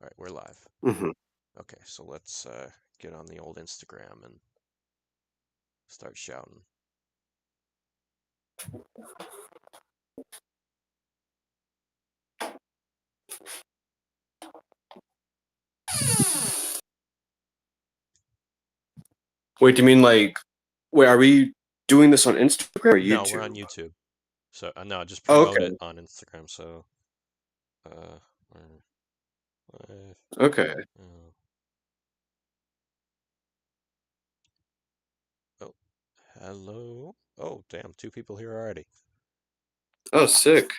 All right, we're live. hmm Okay, so let's get on the old Instagram and start shouting. Wait, do you mean wait, are we doing this on Instagram or No, we're on YouTube? YouTube. So no, just Oh, promote it okay. on Instagram. So we're live. Okay. Uh, oh, hello. Oh, damn, two people here already. Oh, sick.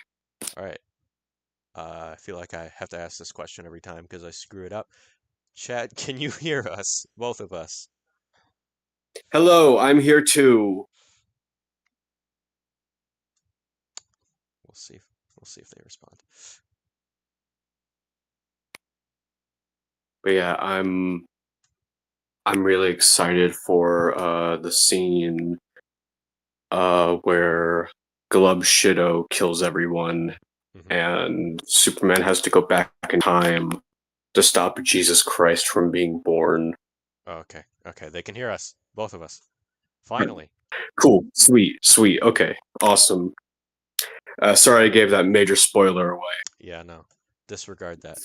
All right. I feel like I have to ask this question every time because I screw it up. Chad, can you hear us? Both of us. Hello, I'm here too. We'll see. We'll see if they respond. But yeah, I'm really excited for the scene where Glub Shido kills everyone hmm and Superman has to go back in time to stop Jesus Christ from being born. Oh, okay. Okay, they can hear us. Both of us. Finally. Cool. Sweet. Sweet. Okay. Awesome. Sorry I gave that major spoiler away. Yeah, no. Disregard that.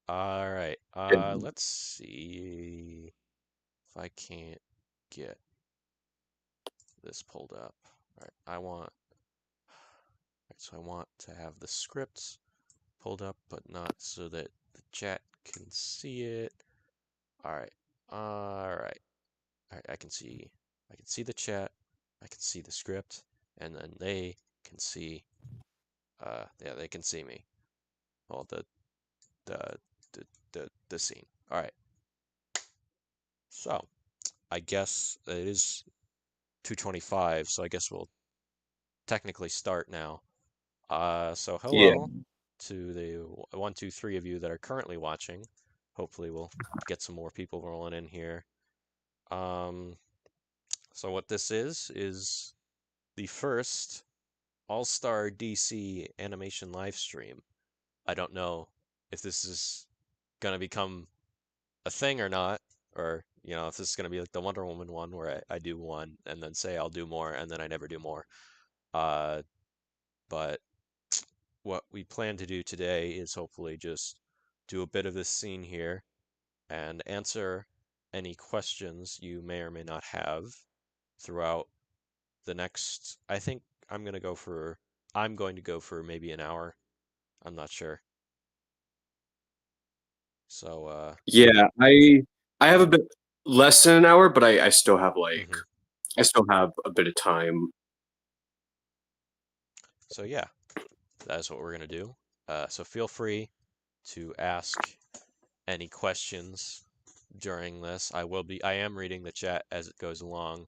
All right. Let's see if I can't get this pulled up. All right. So I want to have the scripts pulled up, but not so that the chat can see it. All right. All right. All right. I can see the chat. I can see the script, and then they can see. Yeah, they can see me. Well, the the scene. All right. So I guess it is 2:25, so I guess we'll technically start now. So Yeah. hello to the one, two, three of you that are currently watching. Hopefully, we'll get some more people rolling in here. Um, so what this is the first All-Star DC animation live stream. I don't know if this is gonna become a thing or not, or if this is gonna be like the Wonder Woman one where I do one and then say I'll do more and then I never do more. Uh, but what we plan to do today is hopefully just do a bit of this scene here and answer any questions you may or may not have throughout the next. I think I'm going to go for maybe an hour. I'm not sure. So Yeah, I have a bit less than an hour, but I still have mhm. I still have a bit of time. So yeah, that is what we're gonna do. So feel free to ask any questions during this. I am reading the chat as it goes along,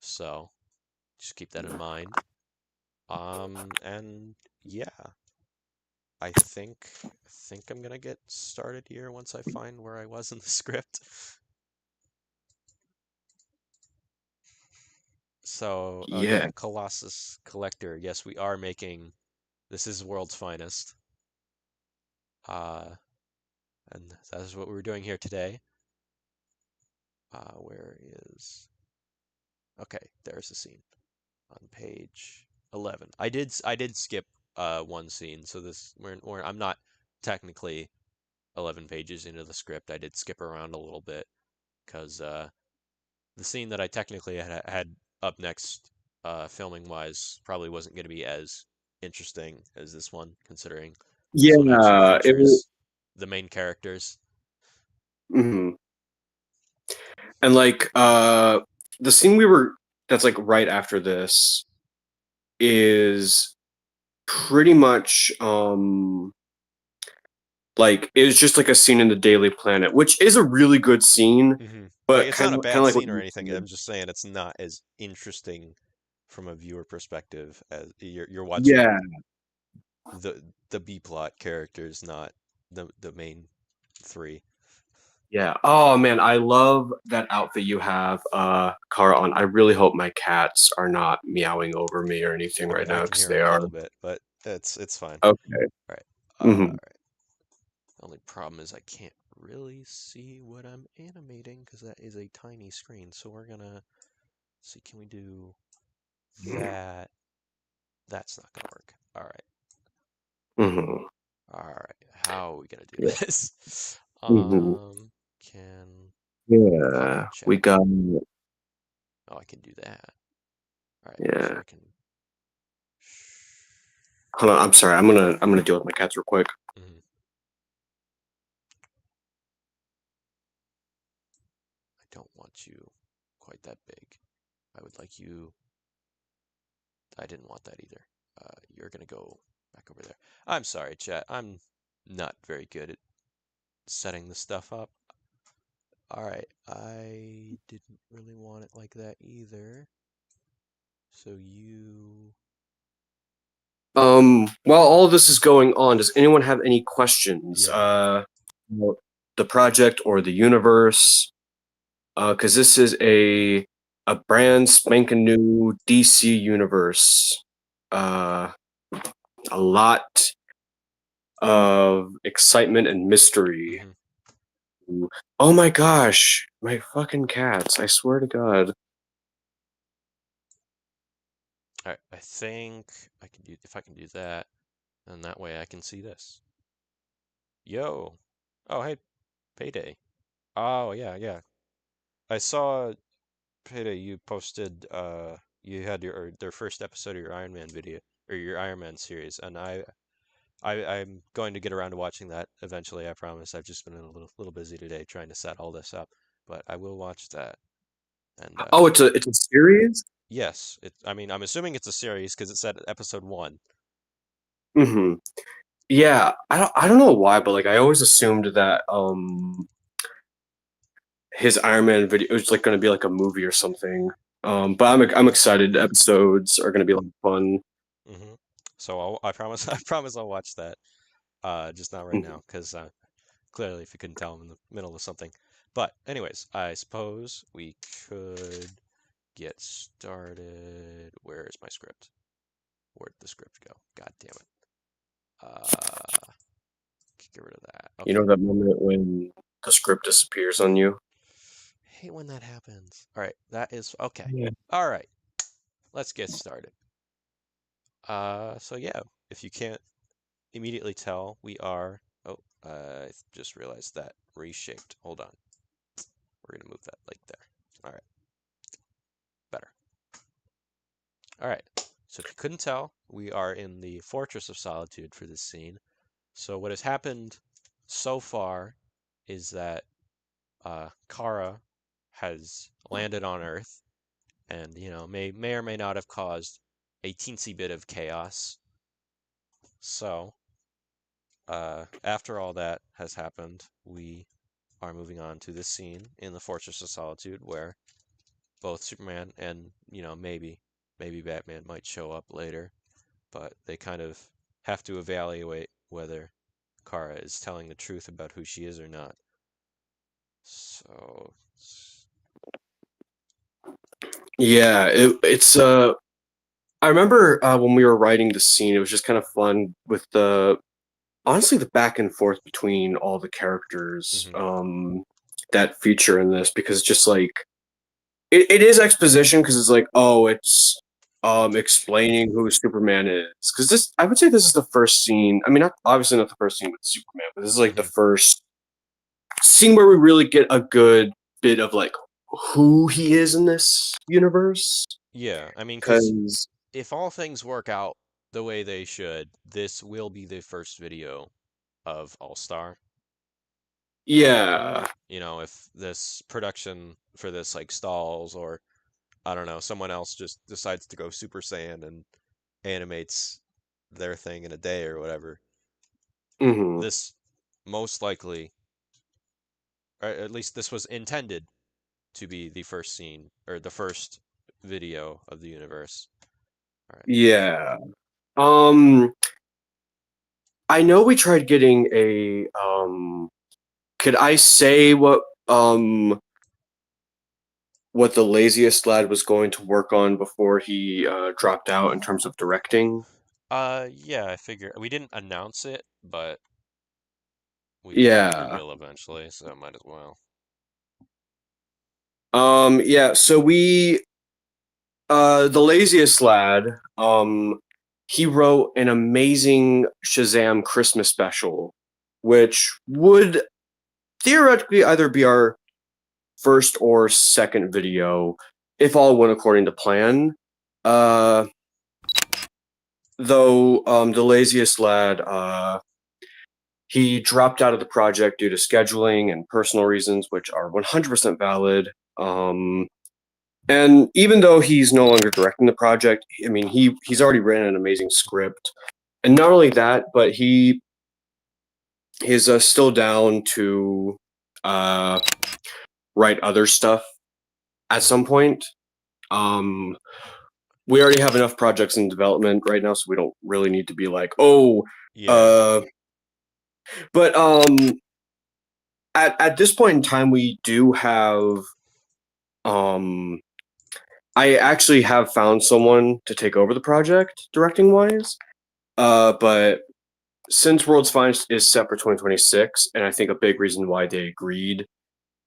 so just keep that in mind. And yeah, I think I'm gonna get started here once I find where I was in the script. So, oh Yeah. yeah, Colossus Collector. Yes, we are making this is World's Finest. Uh, and that is what we're doing here today. Where is Okay, there's the scene on page 11. I did skip one scene, so I'm not technically 11 pages into the script. I did skip around a little bit because the scene that I technically had up next, filming wise, probably wasn't going to be as interesting as this one, considering this one actually Yeah, features the main characters. mhm. And the scene that's like right after this is pretty much like it was just like a scene in the Daily Planet, which is a really good scene, Like but it's not a kind bad of like what scene or you anything. said. I'm just saying it's not as interesting from a viewer perspective as you're watching Yeah, the B plot characters, not the main three. yeah. Oh man, I love that outfit you have, Kara, on. I really hope my cats are not meowing over me or anything I right now can because hear they them a are. little bit, but it's fine. Okay. All right. All hmm right. only problem is I can't really see what I'm animating because that is a tiny screen. So we're gonna see, can we do that? That's not gonna work. All right. Hmm. All right. How are we gonna do Yeah. this? Hmm. Can Yeah. comment chat. We got. Oh, I can do that. All right. So Yeah. I can. Hold on. I'm sorry. I'm gonna deal with my cats real quick. Mhm. I don't want you quite that big. I would like you. I didn't want that either. You're gonna go back over there. I'm sorry, chat. I'm not very good at setting the stuff up. All right. I didn't really want it like that either. So you. While all this is going on, does anyone have any questions? Yeah. About the project or the universe? Because this is a brand spanking new DC universe. Uh, a lot of excitement and mystery. Hmm. Oh my gosh, my fucking cats! I swear to God. All right. I think I can do, if I can do that, and that way I can see this. Yo. Oh, hey, Payday. Oh, yeah, yeah. I saw Payday, you posted you had your their first episode of your Iron Man video or your Iron Man series, and I'm going to get around to watching that eventually, I promise. I've just been a little busy today trying to set all this up, but I will watch that. And Oh, it's a series. yes, I mean, I'm assuming it's a series because it said episode 1. Mm-hmm. Yeah, I don't know why, but like I always assumed that his Iron Man video was like going to be like a movie or something. But I'm excited. Episodes are going to be like fun. Hmm. So I promise I promise I'll watch that. Just not right Mhm. now because clearly if you couldn't tell I'm in the middle of something. But anyways, I suppose we could get started. Where is my script? Where'd the script go? God damn it. Uh, get rid of that. You Okay. know that moment when the script disappears on you? Hate when that happens. All right, that is okay. Yeah. All right, let's get started. So yeah, if you can't immediately tell, we are. Oh, I just realized that reshaped. Hold on. We're gonna move that like there. All right, better. All right. So if you couldn't tell, we are in the Fortress of Solitude for this scene. So what has happened so far is that Kara has landed on Earth, and may or may not have caused a teensy bit of chaos. So after all that has happened, we are moving on to this scene in the Fortress of Solitude where both Superman and maybe Batman might show up later, but they kind of have to evaluate whether Kara is telling the truth about who she is or not. So, Yeah, it's I remember when we were writing the scene, it was just kind of fun with the honestly the back and forth between all the characters mhm. that feature in this because it's just like it is exposition because it's like oh it's explaining who Superman is because this I would say this is the first scene. I mean, not obviously not the first scene with Superman, but this is like the Mhm. first scene where we really get a good bit of like who he is in this universe. Yeah, I mean, because Because if all things work out the way they should, this will be the first video of All Star. yeah. If this production for this like stalls or I don't know, someone else just decides to go Super Saiyan and animates their thing in a day or whatever, Hmm. this most likely, or at least this was intended to be the first scene or the first video of the universe. All right. Yeah. Um, I know we tried getting a could I say what the laziest lad was going to work on before he dropped out in terms of directing? Yeah, I figure we didn't announce it, but We Yeah. will eventually, so might as well. Yeah, so the laziest lad, he wrote an amazing Shazam Christmas special, which would theoretically either be our first or second video if all went according to plan. Uh, though the laziest lad, he dropped out of the project due to scheduling and personal reasons, which are 100% valid. And even though he's no longer directing the project, I mean, he's already written an amazing script, and not only that, but he is still down to uh, write other stuff at some point. Um, we already have enough projects in development right now, so we don't really need to be like, oh, Yeah. but at this point in time, we do have I actually have found someone to take over the project directing wise. But since World's Finest is set for 2026, and I think a big reason why they agreed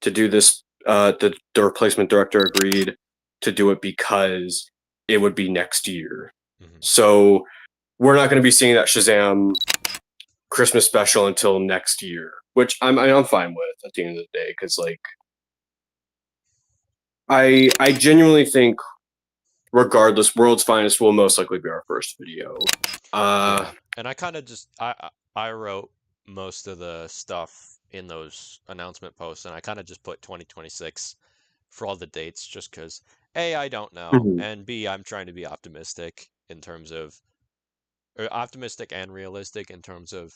to do this, the replacement director agreed to do it because it would be next year. Mm-hmm. So we're not going to be seeing that Shazam Christmas special until next year, which I'm fine with at the end of the day, because like I genuinely think, regardless, World's Finest will most likely be our first video. Yeah. And I kind of just I wrote most of the stuff in those announcement posts, and I kind of just put 2026 for all the dates, just because A, I don't know, Mhm. and B, I'm trying to be optimistic in terms of, or optimistic and realistic in terms of,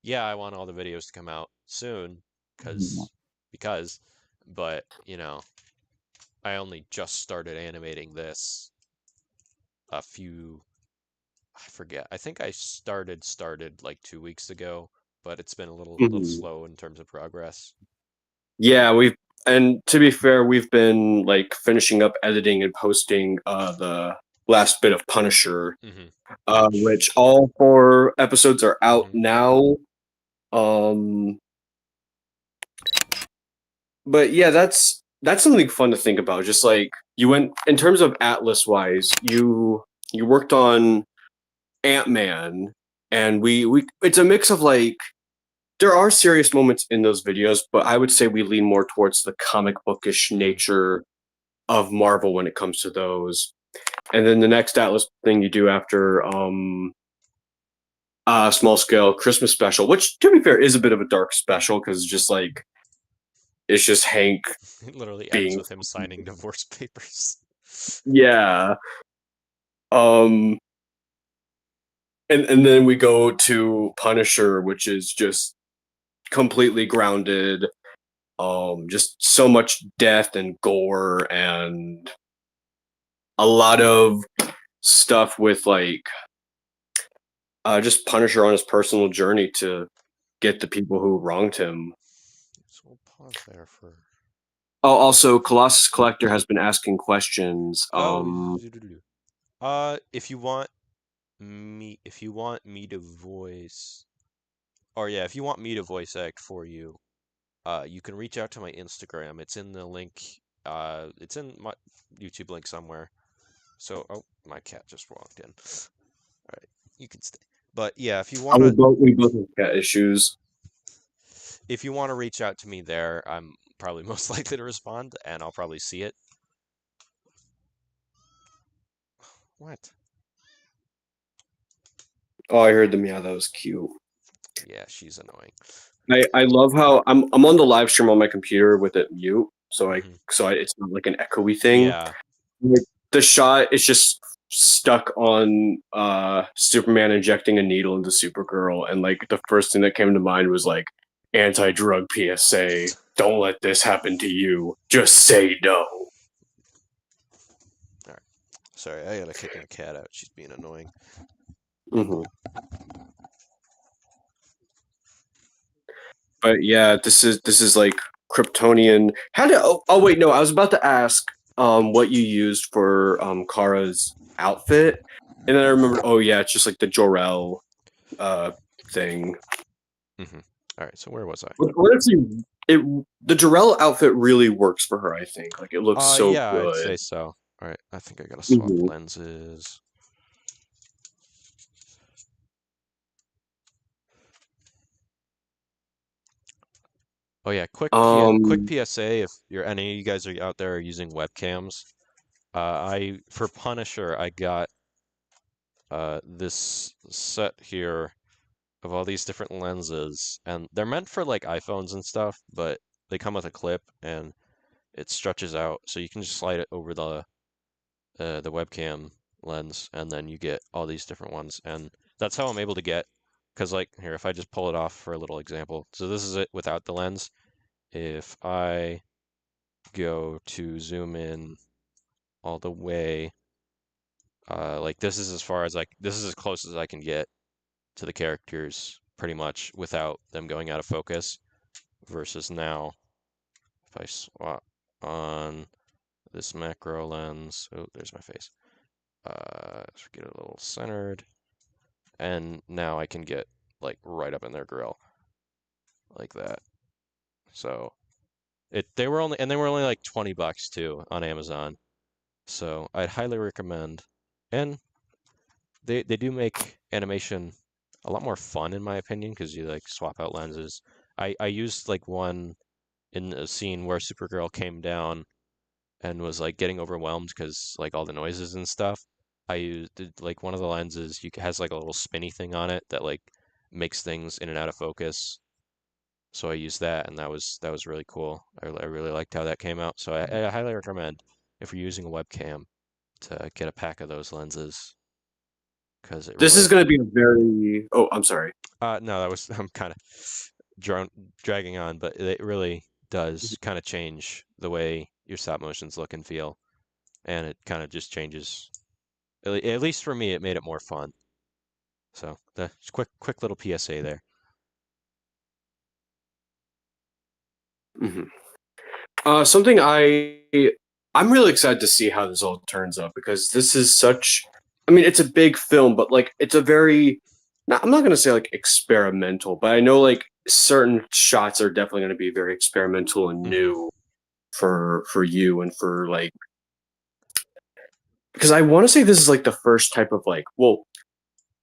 yeah, I want all the videos to come out soon, because, but you know, I only just started animating this a few, I forget. I think I started like 2 weeks ago, but it's been a little Mhm. slow in terms of progress. Yeah, and to be fair, we've been like finishing up editing and posting the last bit of Punisher, which all 4 episodes are out Mhm. now. Um, but yeah, that's something fun to think about. Just like you went in terms of Atlas wise, you worked on Ant-Man, and we it's a mix of like there are serious moments in those videos, but I would say we lean more towards the comic bookish Mhm. nature of Marvel when it comes to those. And then the next Atlas thing you do after small scale Christmas special, which to be fair is a bit of a dark special because just like it's just Hank It literally ends being with him signing divorce papers. yeah. Um and then we go to Punisher, which is just completely grounded. Just so much death and gore and a lot of stuff with like just Punisher on his personal journey to get the people who wronged him. So we'll pause there for. Oh, also, Colossus Collector has been asking questions. Oh, if you want me to voice, or yeah, if you want me to voice act for you, you can reach out to my Instagram. It's in the link. It's in my YouTube link somewhere. So, oh, my cat just walked in. All right, you can stay. But yeah, We both have cat issues. if you want to reach out to me there, I'm probably most likely to respond, and I'll probably see it. What? Oh, I heard them. Yeah, that was cute. Yeah, she's annoying. I love how I'm on the live stream on my computer with it mute, so it's not like an echoey thing. Yeah. Like, the shot is just stuck on Superman injecting a needle into Supergirl, and like the first thing that came to mind was like anti-drug PSA. Don't let this happen to you. Just say no. All right. Sorry, I gotta kick my cat out. She's being annoying. Mm-hmm. But yeah, this is like Kryptonian. How did? Oh wait, no. I was about to ask what you used for Kara's outfit, and then I remembered. Oh yeah, it's just like the Jor-El thing. All right, so where was I? Honestly, the Jarell outfit really works for her. I think like it looks so Yeah, I'd say good. so. All right, I think I gotta swap Mhm. lenses. Oh yeah, quick Um. PSA if you're any of you guys are out there are using webcams. I for Punisher I got this set here of all these different lenses, and they're meant for like iPhones and stuff, but they come with a clip and it stretches out, so you can just slide it over the webcam lens, and then you get all these different ones, and that's how I'm able to get. Because like here, if I just pull it off for a little example, so this is it without the lens. If I go to zoom in all the way, like this is as far as like this is as close as I can get to the characters pretty much without them going out of focus. Versus now, if I swap on this macro lens, oh, there's my face. Let's get it a little centered, and now I can get like right up in their grill like that. So they were only like 20 bucks too on Amazon. So I'd highly recommend. And they do make animation a lot more fun in my opinion because you like swap out lenses. I used like one in a scene where Supergirl came down and was like getting overwhelmed because like all the noises and stuff. I used like one of the lenses has like a little spinny thing on it that like makes things in and out of focus. So I used that, and that was really cool. I really liked how that came out. So I highly recommend if you're using a webcam to get a pack of those lenses because it This really. is going to be a very. Oh, I'm sorry. No, that was I'm kind of dragging on, but it really does kind of change the way your stop motions look and feel, and it kind of just changes. At least for me, it made it more fun. So the quick little PSA there. Hmm. Something I'm really excited to see how this all turns out because this is such. I mean, it's a big film, but like it's a very. I'm not going to say like experimental, but I know like certain shots are definitely going to be very experimental and Hmm. new for you and for like because I want to say this is like the first type of like well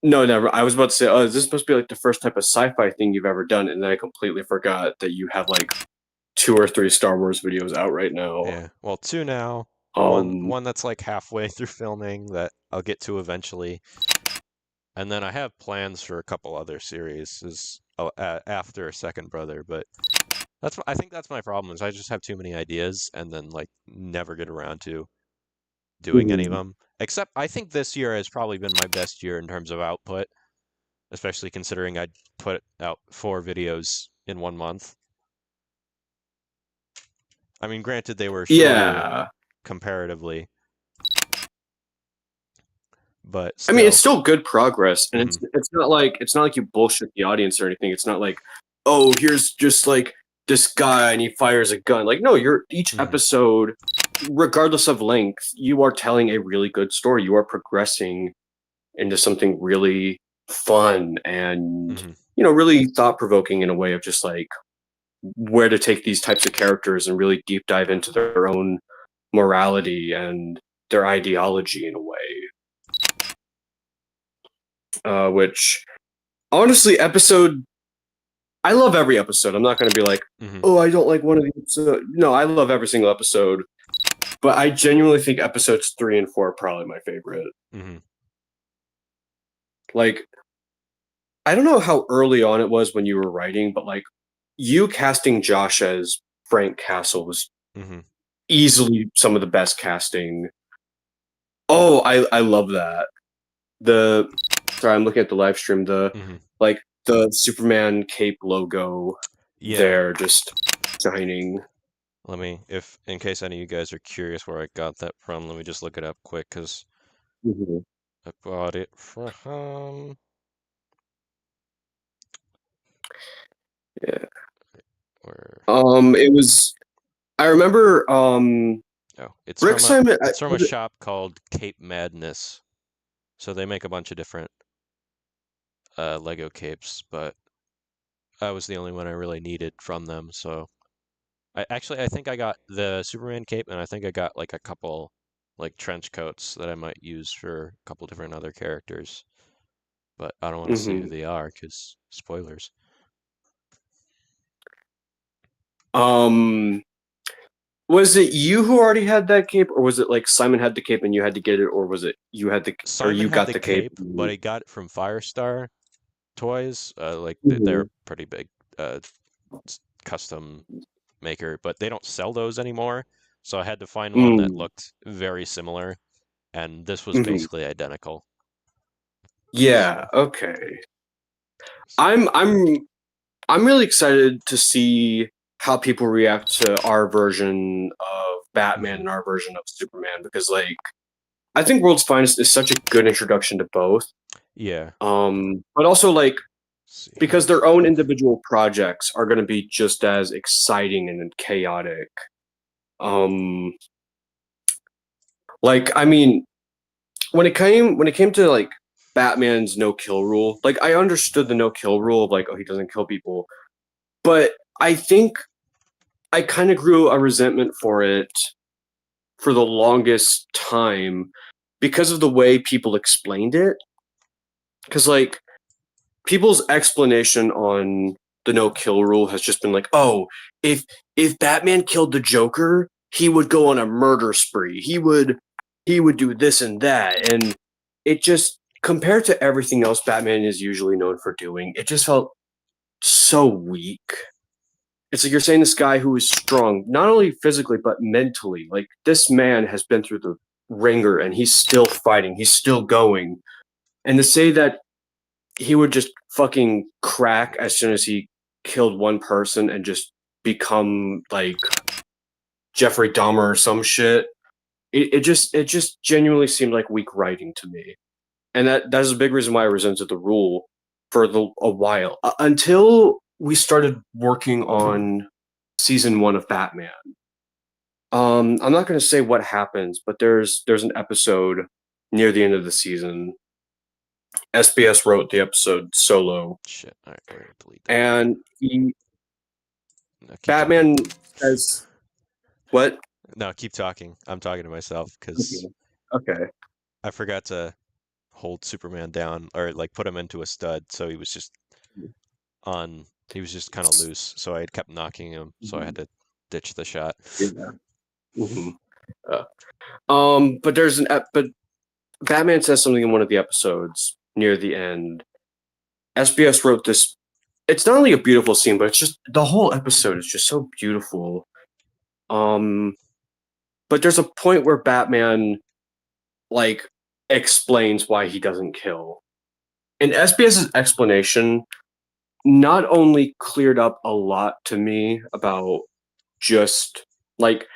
no never I was about to say oh is this supposed to be like the first type of sci-fi thing you've ever done and then I completely forgot that you have like 2 or 3 Star Wars videos out right now. Yeah. Well, two now. Um, One that's like halfway through filming that I'll get to eventually, and then I have plans for a couple other series is after Second Brother, but I think that's my problem is I just have too many ideas and then like never get around to doing any of mhm. them. Except I think this year has probably been my best year in terms of output, especially considering I put out 4 videos in 1 month. I mean, granted they were shorter Yeah. comparatively, but I mean, it's still. still good progress, and Hmm. it's not like you bullshit the audience or anything. It's not like, oh, here's just like this guy and he fires a gun. Like, no, you're each Hmm. episode, regardless of length, you are telling a really good story. You are progressing into something really fun and Hmm. really thought provoking in a way of just like where to take these types of characters and really deep dive into their own morality and their ideology in a way. Which honestly, I love every episode. I'm not going to be like, Hmm. oh, I don't like one of the episodes. No, I love every single episode. But I genuinely think episodes 3 and 4 are probably my favorite. Hmm. Like, I don't know how early on it was when you were writing, but like, you casting Josh as Frank Castle was Hmm. easily some of the best casting. Oh, I love that. The sorry, I'm looking at the live stream. Hmm. Like the Superman cape logo Yeah. there, just shining. Let me, if in case any of you guys are curious where I got that from, let me just look it up quick because Mhm. I bought it from Yeah. where? It was. I remember. Oh, Rick Simon. it's from a shop called Cape Madness. So they make a bunch of different Lego capes, but That was the only one I really needed from them. So I think I got the Superman cape, and I think I got like a couple like trench coats that I might use for a couple different other characters. But I don't want to say who Hmm. they are because spoilers. Um, was it you who already had that cape, or was it like Simon had the cape and you had to get it, or was it you had the or Simon you had got the the cape? cape, but he got it from Firestar Toys. Like they're Mhm. pretty big uh, custom maker, but they don't sell those anymore. So I had to find one that Mm, looked very similar, and this was mhm. basically identical. Yeah. So, Okay. so I'm really excited to see how people react to our version of Batman mhm. and our version of Superman because like I think World's Finest is such a good introduction to both. Yeah. But also like Let's see how because much. their own individual projects are going to be just as exciting and chaotic. Um, like I mean, when it came to like Batman's no kill rule, like I understood the no kill rule of like, oh, he doesn't kill people, but I think I kind of grew a resentment for it for the longest time because of the way people explained it. Because like people's explanation on the no kill rule has just been like, oh, if if Batman killed the Joker, he would go on a murder spree. He would do this and that, and it just compared to everything else Batman is usually known for doing, it just felt so weak. It's like you're saying this guy who is strong, not only physically but mentally. Like this man has been through the ringer and he's still fighting. He's still going. And to say that he would just fucking crack as soon as he killed one person and just become like Jeffrey Dahmer or some shit. It just genuinely seemed like weak writing to me, and that's a big reason why I resented the rule for a while until we started working on season one of Batman. I'm not going to say what happens, but there's an episode near the end of the season. SBS wrote the episode solo, Shit. All right, we're gonna delete that. and No, keep talking. Batman says what? No, keep talking. I'm talking to myself because Okay. Okay. I forgot to hold Superman down or like put him into a stud, so he was just on. He was just kind of loose, so I kept knocking him, so I had Mhm. to ditch the shot. Yeah. Hmm. But but Batman says something in one of the episodes near the end. SBS wrote this. It's not only a beautiful scene, but it's just the whole episode is just so beautiful. Um, but there's a point where Batman like explains why he doesn't kill, and SBS's explanation not only cleared up a lot to me about just like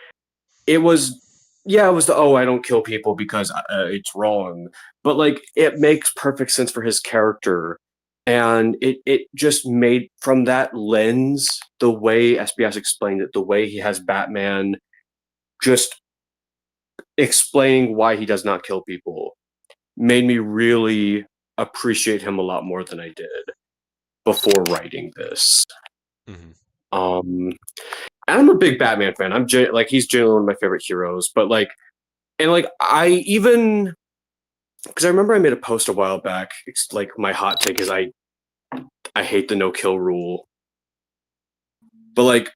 it was yeah it was the oh I don't kill people because it's wrong, but like it makes perfect sense for his character, and it just made from that lens the way SBS explained it, the way he has Batman just explaining why he does not kill people made me really appreciate him a lot more than I did before writing this. Hmm. um I'm a big Batman fan. Like he's generally one of my favorite heroes, but like and like I even because I remember I made a post a while back. It's like my hot take is I hate the no kill rule, but like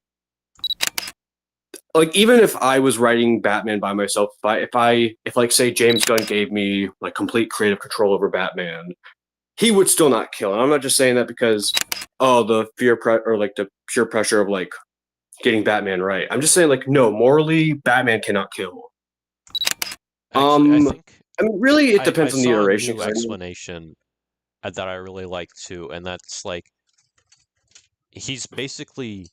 even if I was writing Batman by myself, if like say James Gunn gave me like complete creative control over Batman, he would still not kill. And I'm not just saying that because oh the or like the pure pressure of like getting Batman right. I'm just saying like no, morally Batman cannot kill. Actually, I think I mean, really, it I depends on the saw a iteration. new Because I mean, explanation that I really like too, and that's like he's basically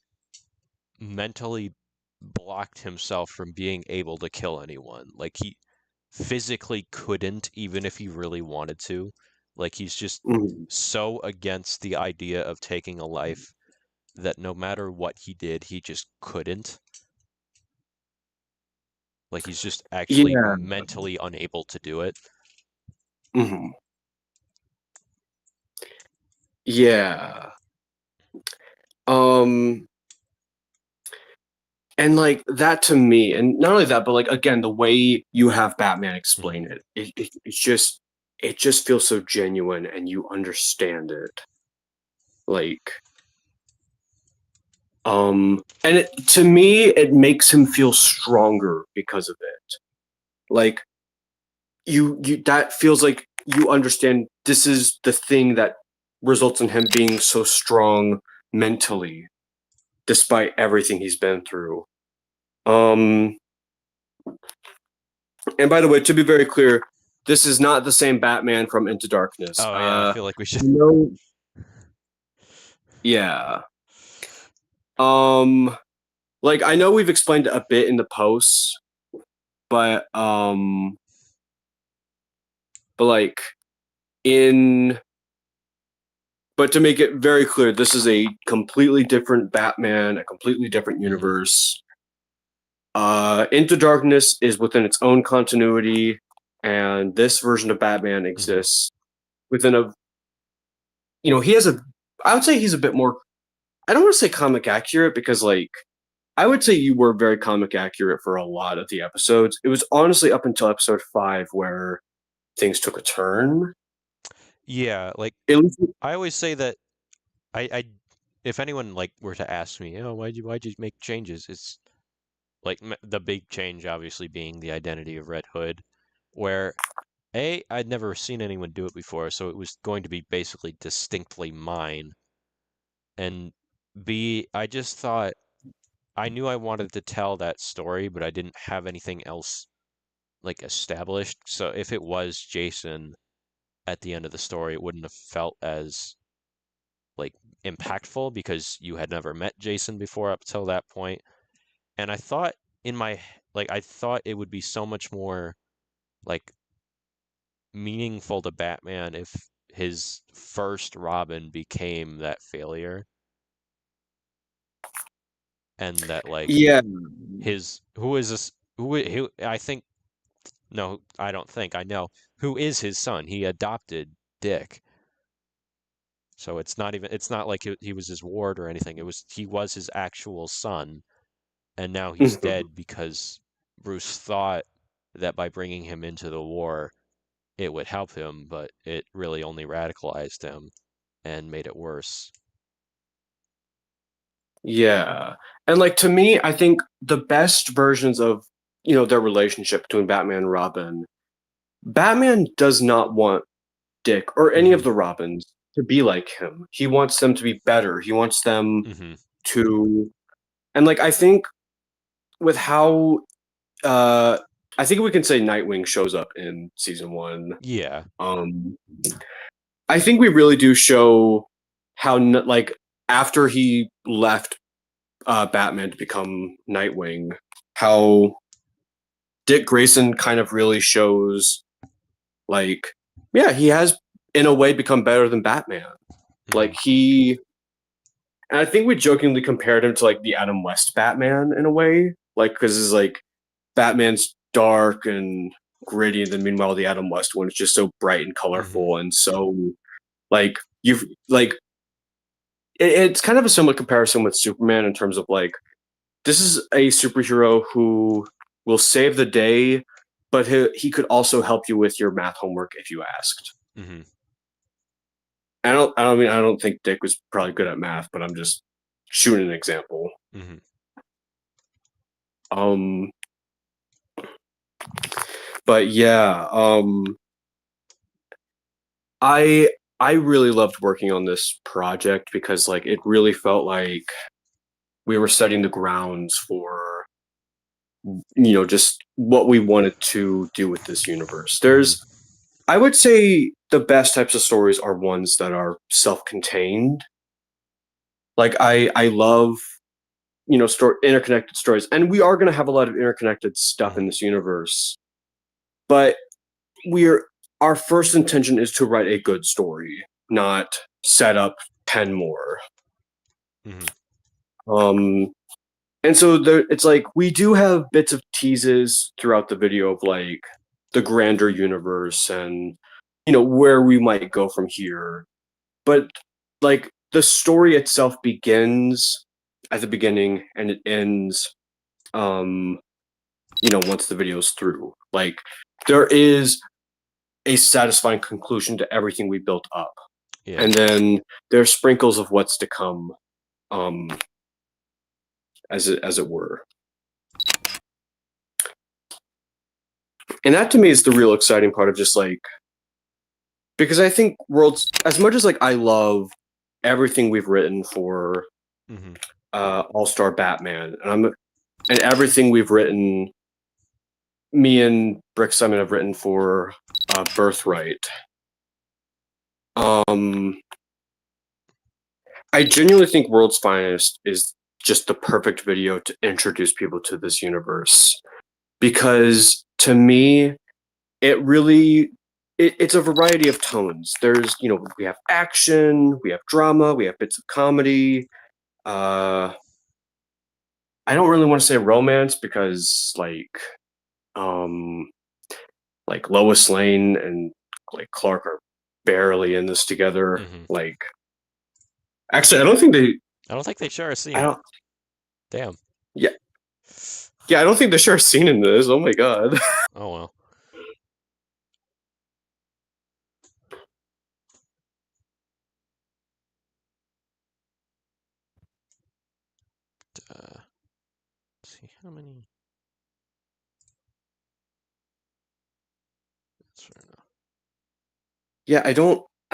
mentally blocked himself from being able to kill anyone. Like he physically couldn't, even if he really wanted to. Like he's just mm, so against the idea of taking a life that no matter what he did, he just couldn't. Like he's just actually yeah, mentally unable to do it. mhm, yeah. Um, and like that to me, and not only that, but like again, the way you have Batman Mhm. explain it just feels so genuine, and you understand it. Like, and to me, it makes him feel stronger because of it. Like you that feels like you understand this is the thing that results in him being so strong mentally, despite everything he's been through. Um, and by the way, to be very clear, this is not the same Batman from Into Darkness. Oh yeah, I feel like we should. No, yeah. Um, like I know we've explained it a bit in the posts, but like in but to make it very clear, this is a completely different Batman, a completely different Mhm. universe. Into Darkness is within its own continuity, and this version of Batman Mhm. exists within a. He has a. I would say he's a bit more. I don't want to say comic accurate because, like, I would say you were very comic accurate for a lot of the episodes. It was honestly up until episode 5 where things took a turn. Yeah, like At least, I always say that I if anyone like were to ask me, oh, why'd you make changes? It's like the big change obviously being the identity of Red Hood, where A, I'd never seen anyone do it before, so it was going to be basically distinctly mine. And B, I just thought I knew I wanted to tell that story, but I didn't have anything else like established. So if it was Jason at the end of the story, it wouldn't have felt as like impactful because you had never met Jason before up till that point. And I thought in my like I thought it would be so much more like meaningful to Batman if his first Robin became that failure and that like yeah, his who is this who I think no I don't think I know who is his son. He adopted Dick. So it's not like he was his ward or anything. He was his actual son, and now he's mhm. dead because Bruce thought that by bringing him into the war it would help him, but it really only radicalized him and made it worse. Yeah. And like to me, I think the best versions of, their relationship between Batman and Robin, Batman does not want Dick or any Hmm. of the Robins to be like him. He wants them to be better. He wants them Hmm. to and like I think with how uh I think we can say Nightwing shows up in season 1. Yeah. Um I think we really do show how like after he left Batman to become Nightwing, how Dick Grayson kind of really shows, like, yeah, he has in a way become better than Batman. Hmm. Like and I think we jokingly compared him to like the Adam West Batman in a way, like because it's like Batman's dark and gritty, and then meanwhile the Adam West one is just so bright and Hmm. colorful and so like you've like it's kind of a similar comparison with Superman in terms of like this is a superhero who will save the day, but he could also help you with your math homework if you asked. Hmm. I don't think Dick was probably good at math, but I'm just shooting an example. Hmm. Um, but yeah, I I really loved working on this project because like it really felt like we were setting the grounds for just what we wanted to do with this universe. Hmm. I would say the best types of stories are ones that are self-contained. Like I love interconnected stories, and we are going to have a lot of interconnected stuff in Hmm. this universe. But we're our first intention is to write a good story, not set up 10 more. Hmm. Um, and so it's like we do have bits of teases throughout the video of like the grander universe and where we might go from here. But like the story itself begins at the beginning and it ends, once the video's through. Like, there is a satisfying conclusion to everything we built up. Yeah. And then there's sprinkles of what's to come, as it were. And that to me is the real exciting part of just like, because I think Worlds, as much as like I love everything we've written for Mm-hmm. All-Star Batman, and everything we've written, me and Brick Simon have written for Birthright. I genuinely think World's Finest is just the perfect video to introduce people to this universe, because to me, it's a variety of tones. There's, we have action, we have drama, we have bits of comedy. I don't really want to say romance because Lois Lane and like Clark are barely in this together. Mm-hmm. Like, actually, I don't think they share a scene. Damn. Yeah, I don't think they share a scene in this. Oh my god. Oh well. Let's see how many. That's fair enough. Yeah, I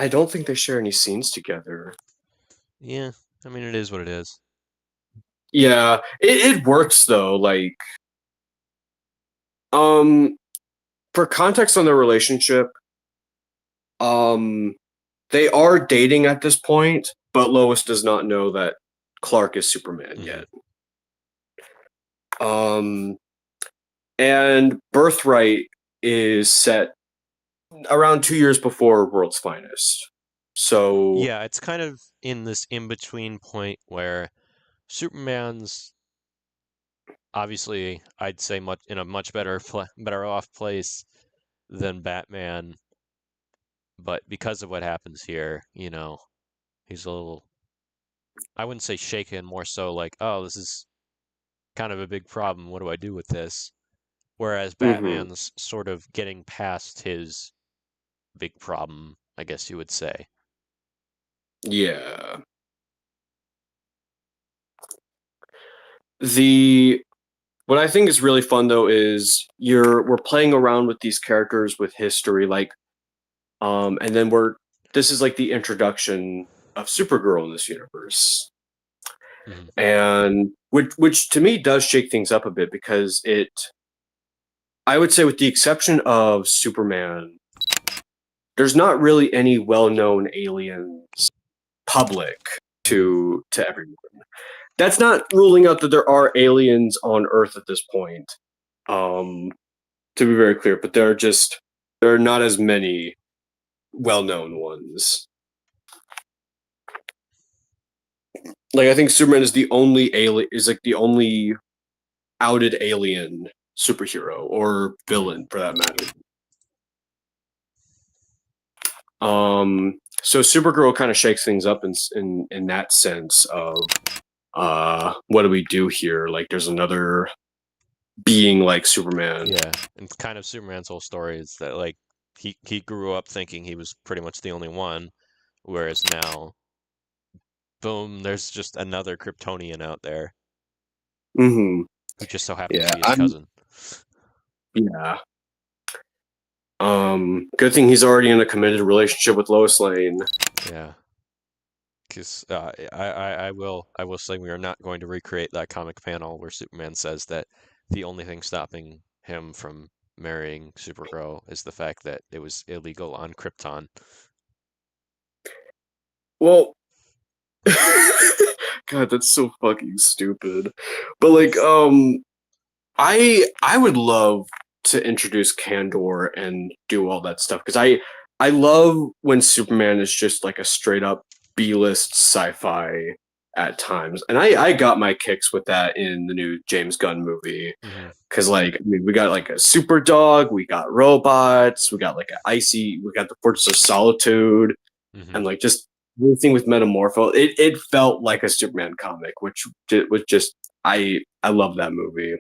don't think they share any scenes together. Yeah, I mean, it is what it is. Yeah, it works though. Like, for context on their relationship, they are dating at this point, but Lois does not know that Clark is Superman yet. And Birthright is set around 2 years before World's Finest. So yeah, it's kind of in this in-between point where Superman's obviously, I'd say, in a much better off place than Batman, but because of what happens here, he's a little, I wouldn't say shaken, more so like, oh, this is kind of a big problem. What do I do with this? Whereas Batman's sort of getting past his big problem, I guess you would say. Yeah. What I think is really fun though is we're playing around with these characters with history, like, and then this is like the introduction of Supergirl in this universe. Mm-hmm. And which to me does shake things up a bit, because I would say, with the exception of Superman, there's not really any well-known aliens public to everyone. That's not ruling out that there are aliens on Earth at this point, to be very clear, but there are not as many well-known ones. Like, I think Superman is the only outed alien superhero or villain, for that matter. So Supergirl kind of shakes things up in that sense of, what do we do here? Like, there's another being like Superman. Yeah, and kind of Superman's whole story is that, like, he grew up thinking he was pretty much the only one, whereas now, boom, there's just another Kryptonian out there. Mm-hmm. Who just so happens to be his cousin. Yeah. Good thing he's already in a committed relationship with Lois Lane. Yeah. Because I will say we are not going to recreate that comic panel where Superman says that the only thing stopping him from marrying Supergirl is the fact that it was illegal on Krypton. Well, God, that's so fucking stupid. But like, I would love to introduce Kandor and do all that stuff, because I love when Superman is just like a straight up B-list sci-fi at times, and I got my kicks with that in the new James Gunn movie, because like, I mean, we got like a super dog, we got robots, we got like we got the Fortress of Solitude, and like just everything with Metamorpho, it felt like a Superman comic, which was just I love that movie.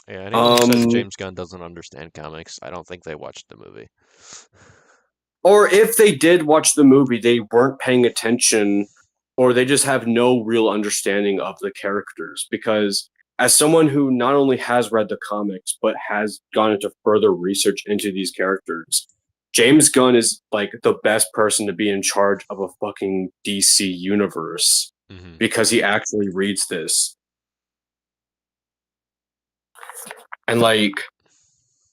Yeah, anyone who says Um, James Gunn doesn't understand comics, I don't think they watched the movie. or if they did watch the movie, they weren't paying attention, or they just have no real understanding of the characters. Because as someone who not only has read the comics but has gone into further research into these characters, James Gunn is like the best person to be in charge of a fucking DC universe Hmm. because he actually reads this. And like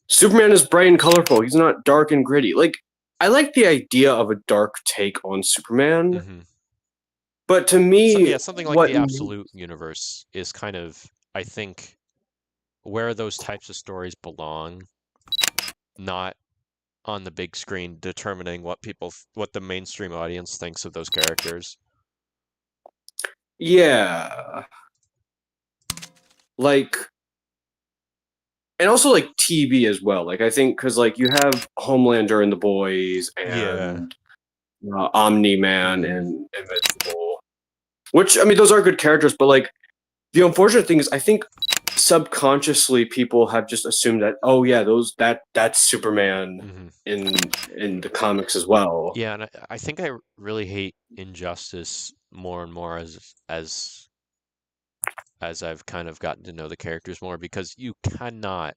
Superman is bright and colorful. He's not dark and gritty. Like I like the idea of a dark take on Superman, Hmm. but to So, me, yeah, something like what the Absolute Universe is kind of, I think, where those types of stories belong, not on the big screen determining what the mainstream audience thinks of those characters. yeah, like and also like TV as well. Like I think because like you have Homelander and the Boys Yeah. and Omni Man Hmm. and Invincible, which I mean those are good characters, but like the unfortunate thing is I think subconsciously people have just assumed that oh yeah that's Superman Hmm. in in the comics as well. Yeah, and I think I really hate Injustice more and more as I've kind of gotten to know the characters more because you cannot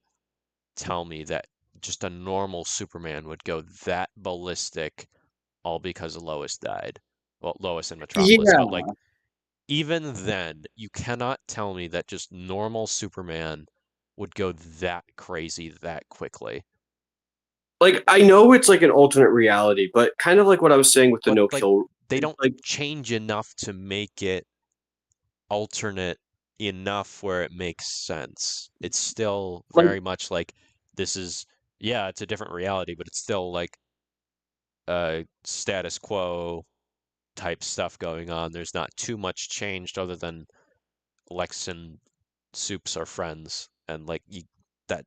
tell me that just a normal Superman would go that ballistic all because Lois died. Well, Lois and Metropolis, Yeah, but like even then, you cannot tell me that just normal Superman would go that crazy that quickly. like I know it's like an alternate reality, but kind of like what I was saying with the But no like kill, they don't like change enough to make it alternate enough where it makes sense. It's still like very much like this is, yeah, it's a different reality, but it's still like status quo type stuff going on. There's not too much changed other than Lex and Soups are friends, and like that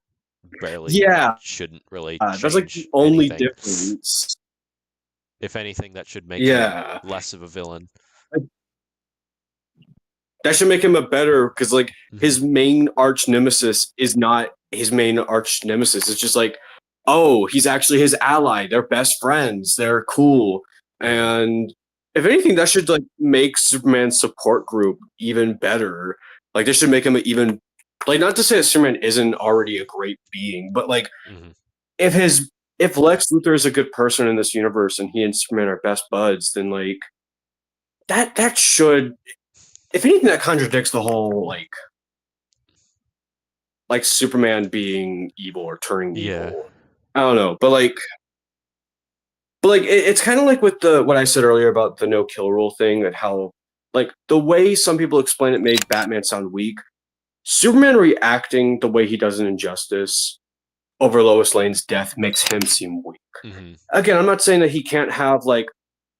barely yeah, shouldn't really that's like the change only anything. difference. If anything, that should make him Yeah, less of a villain. that should make him a better because like Hmm. his main arch nemesis is not his main arch nemesis. It's just like, oh, he's actually his ally. They're best friends. They're cool. Hmm. And if anything, that should like make Superman's support group even better. Like this should make him even like not to say that Superman isn't already a great being, but like Hmm. if his if Lex Luthor is a good person in this universe and he and Superman are best buds, then like that should if anything that contradicts the whole like Superman being evil or turning Yeah. evil. I don't know, but like it's kind of like with the what I said earlier about the no kill rule thing and how like the way some people explain it made Batman sound weak. Superman reacting the way he does in Injustice over Lois Lane's death makes him seem weak. Hmm. Again, I'm not saying that he can't have like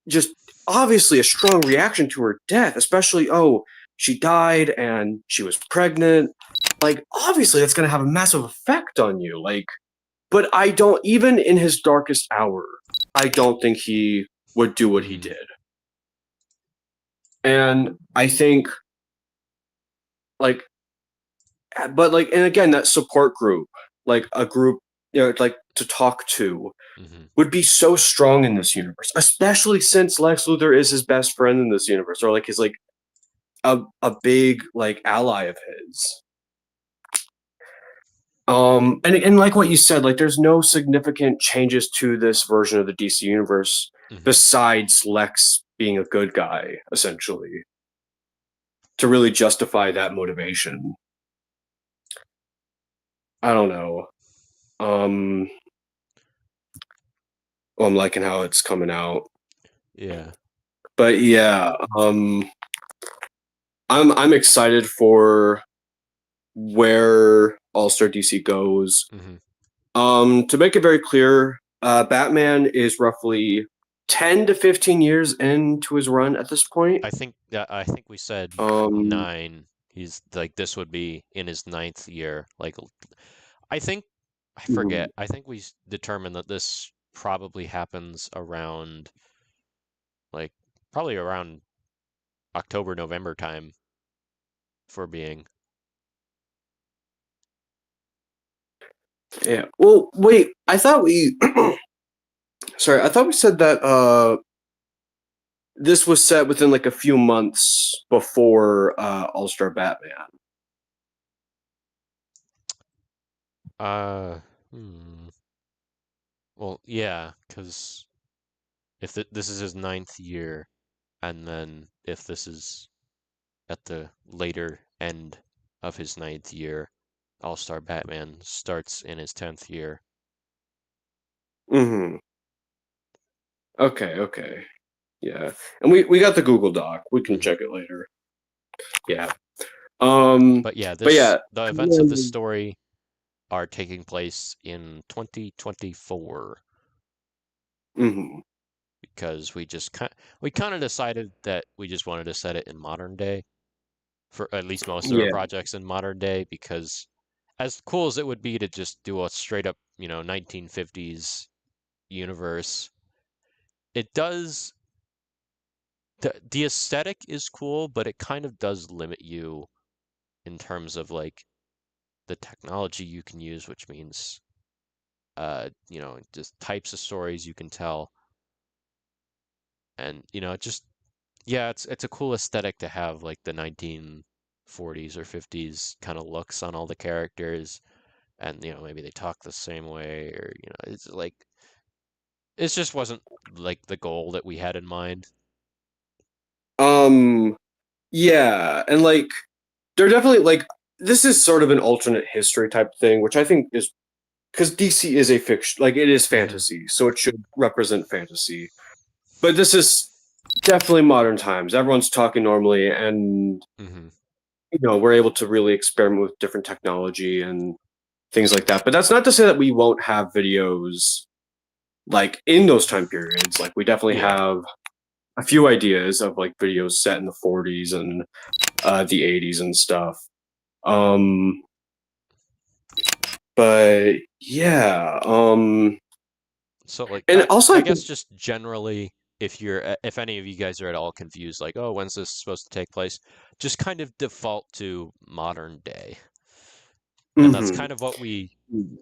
just obviously a strong reaction to her death, especially oh, she died and she was pregnant. Like obviously that's going to have a massive effect on you. Like but I don't even in his darkest hour, I don't think he would do what he Hmm. did. And I think like but like and again that support group, like a group like to talk to Hmm. would be so strong in this universe, especially since Lex Luthor is his best friend in this universe, or like his like a big like ally of his. And like what you said, like there's no significant changes to this version of the DC universe Hmm. besides Lex being a good guy, essentially, to really justify that motivation. I don't know. Um, I'm liking how it's coming out, Yeah. but yeah, I'm excited for where All Star DC goes. Hmm. To make it very clear, Batman is roughly 10 to 15 years into his run at this point. I think we said Um, 9. He's like this would be in his ninth year. Like I think I mhm. forget. I think we determined that this probably happens around like probably around October, November time for being. Yeah. Well, wait. I thought we. Sorry, I thought we said that this was set within like a few months before All Star Batman. Uh, well, yeah, because if this is his ninth year, and then if this is at the later end of his ninth year, All-Star Batman starts in his 10th year. Mm-hmm. Okay. Yeah. And we got the Google Doc. We can Mhm. check it later. Yeah. But yeah, But yeah. the events of this story are taking place in 2024 Mm-hmm. because we kind of decided that we just wanted to set it in modern day for at least most of our Yeah. projects in modern day because as cool as it would be to just do a straight up, 1950s universe, it does the aesthetic is cool, but it kind of does limit you in terms of like the technology you can use, which means just types of stories you can tell. And just yeah, it's a cool aesthetic to have like the 1940s or 50s kind of looks on all the characters and maybe they talk the same way or it's like it just wasn't like the goal that we had in mind. Um. Yeah, and like they're definitely like this is sort of an alternate history type thing, which I think is because DC is a fiction, like it is Hmm. fantasy, so it should represent fantasy. But this is definitely modern times. Everyone's talking normally, and Hmm. we're able to really experiment with different technology and things like that. But that's not to say that we won't have videos like in those time periods. Like we definitely Yeah. have a few ideas of like videos set in the 40s and the 80s and stuff. Um, but yeah, So like and also I I guess think just generally if any of you guys are at all confused like, "Oh, when's this supposed to take place?" Just kind of default to modern day. And that's mhm. kind of what we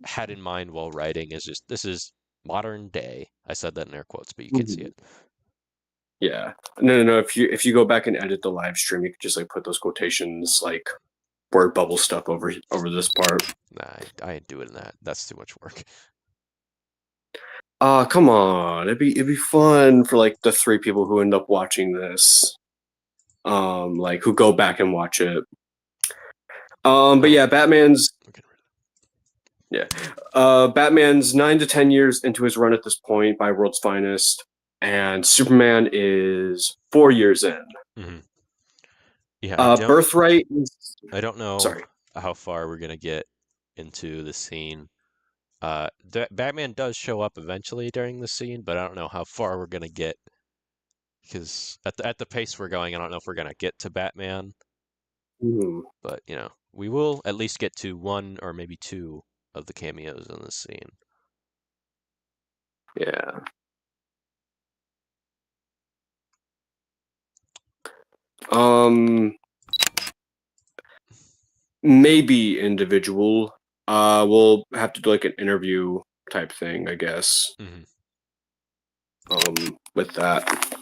had in mind while writing is just this is modern day. I said that in air quotes, but you can't see Mhm. it. Yeah. No. If you go back and edit the live stream, you could just like put those quotations like word bubble stuff over this part. Nah, I ain't doing that. That's too much work. Come on. It'd be fun for like the three people who end up watching this. Like who go back and watch it. But Oh, yeah, Batman's we're getting yeah. Batman's 9 to 10 years into his run at this point by World's Finest, and Superman is 4 years in. rid of it. Yeah, Birthright is I don't know sorry. how far we're gonna get into the scene. Batman does show up eventually during the scene, but I don't know how far we're gonna get because at the pace we're going, I don't know if we're gonna get to Batman, Hmm, but we will at least get to one or maybe two of the cameos in this scene. yeah. Um, maybe individual. We'll have to do like an interview type thing, I guess. Hmm. With that,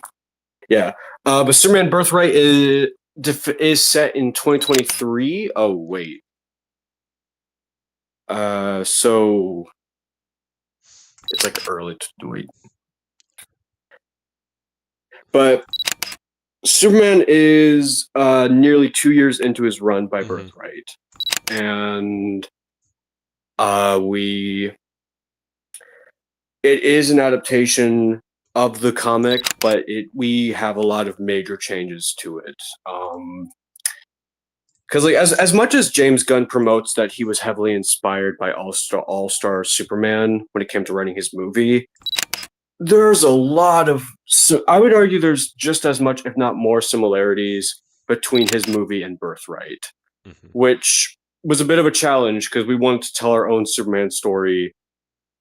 yeah. But Superman Birthright is set in 2023. Oh wait. So it's like early. Wait, but Superman is nearly 2 years into his run by Hmm. Birthright, and we it is an adaptation of the comic, but we have a lot of major changes to it. Because like as much as James Gunn promotes that he was heavily inspired by All Star Superman when it came to writing his movie, there's a lot of I would argue there's just as much, if not more, similarities between his movie and Birthright, Hmm. which was a bit of a challenge because we wanted to tell our own Superman story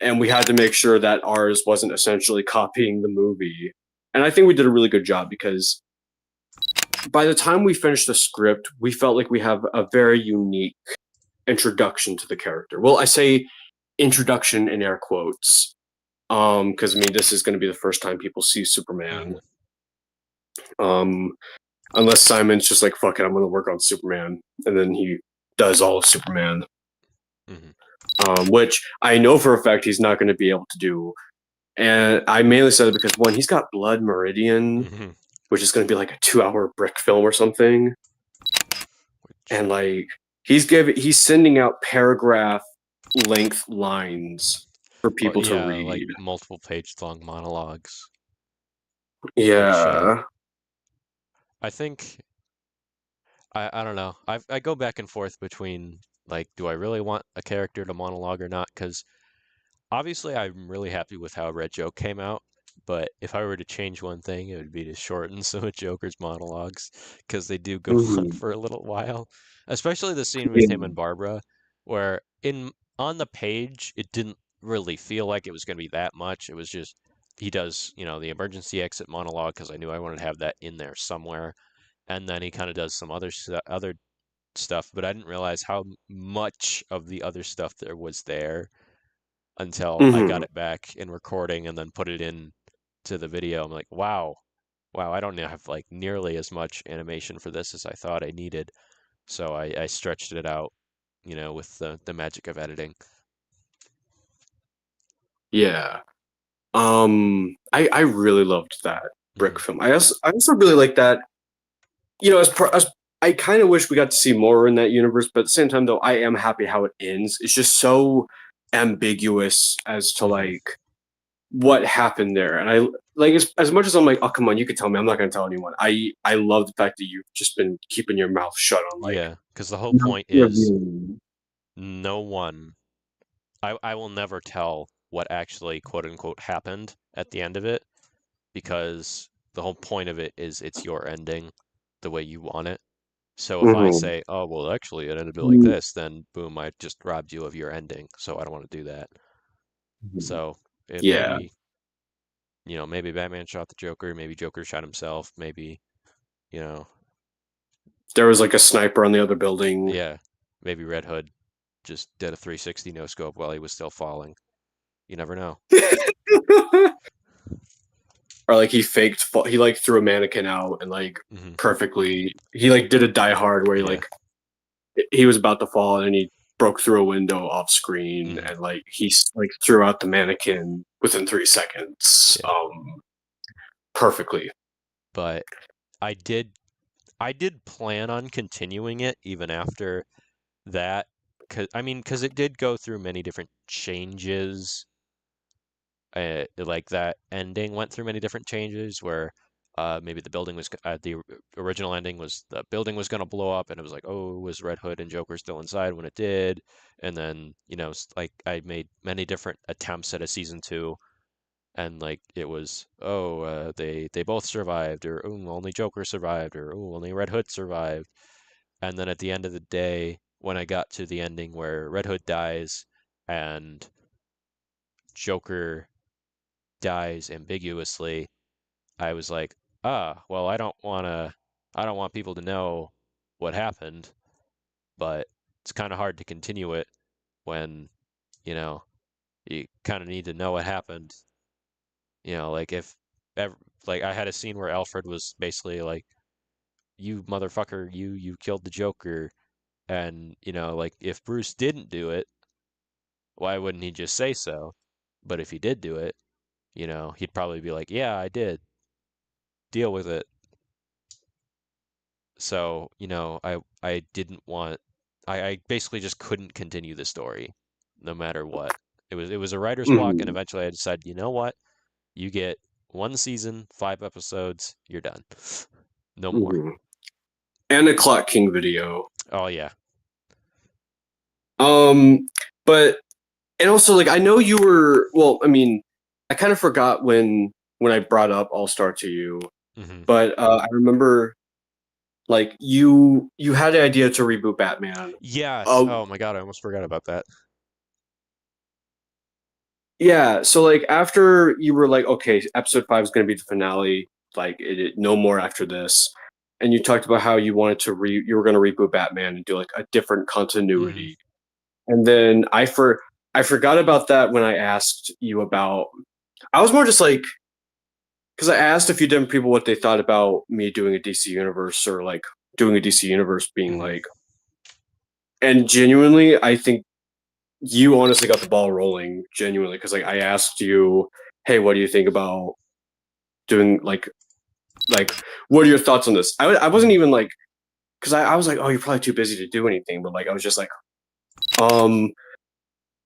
and we had to make sure that ours wasn't essentially copying the movie. And I think we did a really good job because by the time we finished the script, we felt like we have a very unique introduction to the character. Well, I say introduction in air quotes, because I mean this is going to be the first time people see Superman. Um, unless Simon's just like, fuck it, I'm going to work on Superman, and then he does all of Superman, which I know for a fact he's not going to be able to do. And I mainly said it because one, he's got Blood Meridian, which is going to be like a 2-hour brick film or something, and like he's sending out paragraph length lines for people to read, like multiple page long monologues. Yeah. I think I don't know. I go back and forth between like, do I really want a character to monologue or not? Because obviously I'm really happy with how Red Joke came out, but if I were to change one thing, it would be to shorten some of Joker's monologues because they do go on for a little while. Especially the scene with him and Barbara, where on the page it didn't really feel like it was going to be that much. It was just he does, the emergency exit monologue because I knew I wanted to have that in there somewhere, and then he kind of does some other stuff, but I didn't realize how much of the other stuff there was there until I got it back in recording and then put it in to the video. I'm like, wow, I don't have like nearly as much animation for this as I thought I needed. So I stretched it out, with the magic of editing. Yeah. I really loved that brick film. I also really like that. As I kind of wish we got to see more in that universe, but at the same time, though, I am happy how it ends. It's just so ambiguous as to like what happened there, and I like as much as I'm like, oh come on, you could tell me. I'm not going to tell anyone. I love the fact that you've just been keeping your mouth shut on like. Yeah, because the whole point is no one. I will never tell what actually quote unquote happened at the end of it because the whole point of it is it's your ending the way you want it. So if I say, oh, well, actually, it ended like this, then boom, I just robbed you of your ending. So I don't want to do that. So it Yeah, maybe Batman shot the Joker, maybe Joker shot himself, maybe, there was like a sniper on the other building. yeah, maybe Red Hood just did a 360 no scope while he was still falling. You never know. Or like he like threw a mannequin out and like perfectly he like did a Die Hard where he was about to fall and he broke through a window off screen and like he like threw out the mannequin within 3 seconds. Perfectly. But I did plan on continuing it even after that because it did go through many different changes. Like that ending went through many different changes where maybe the original ending was the building was going to blow up and it was like, oh, was Red Hood and Joker still inside when it did? And then, like I made many different attempts at a season 2 and like it was, oh, they both survived, or oh, only Joker survived, or oh, only Red Hood survived. And then at the end of the day, when I got to the ending where Red Hood dies and Joker dies ambiguously, I was like, well, I don't want people to know what happened, but it's kind of hard to continue it when, you know, you kind of need to know what happened. Like if ever, like I had a scene where Alfred was basically like, you motherfucker, you killed the Joker, and like if Bruce didn't do it, why wouldn't he just say so? But if he did do it, he'd probably be like, yeah, I did. Deal with it. So, I didn't want I basically just couldn't continue the story no matter what. It was a writer's block and eventually I decided, you know what? You get 1 season, 5 episodes, you're done. No more. And a Clock King video. Oh yeah. But and also like I know you were well, I mean, I kind of forgot when I brought up All Star to you, but I remember like you had the idea to reboot Batman. Yes. Oh my God, I almost forgot about that. Yeah, so like after you were like, okay, episode 5 is going to be the finale, like no more after this, and you talked about how you wanted to you were going to reboot Batman and do like a different Hmm. continuity, and then I forgot about that when I asked you about. I was more just like because I asked a few different people what they thought about me doing a DC universe or like doing a DC universe being Hmm. like, and genuinely, I think you honestly got the ball rolling genuinely because like I asked you, hey, what do you think about doing like what are your thoughts on this? I wasn't Hmm. even like because I was like, oh, you're probably too busy to do anything, but like I was just like, um,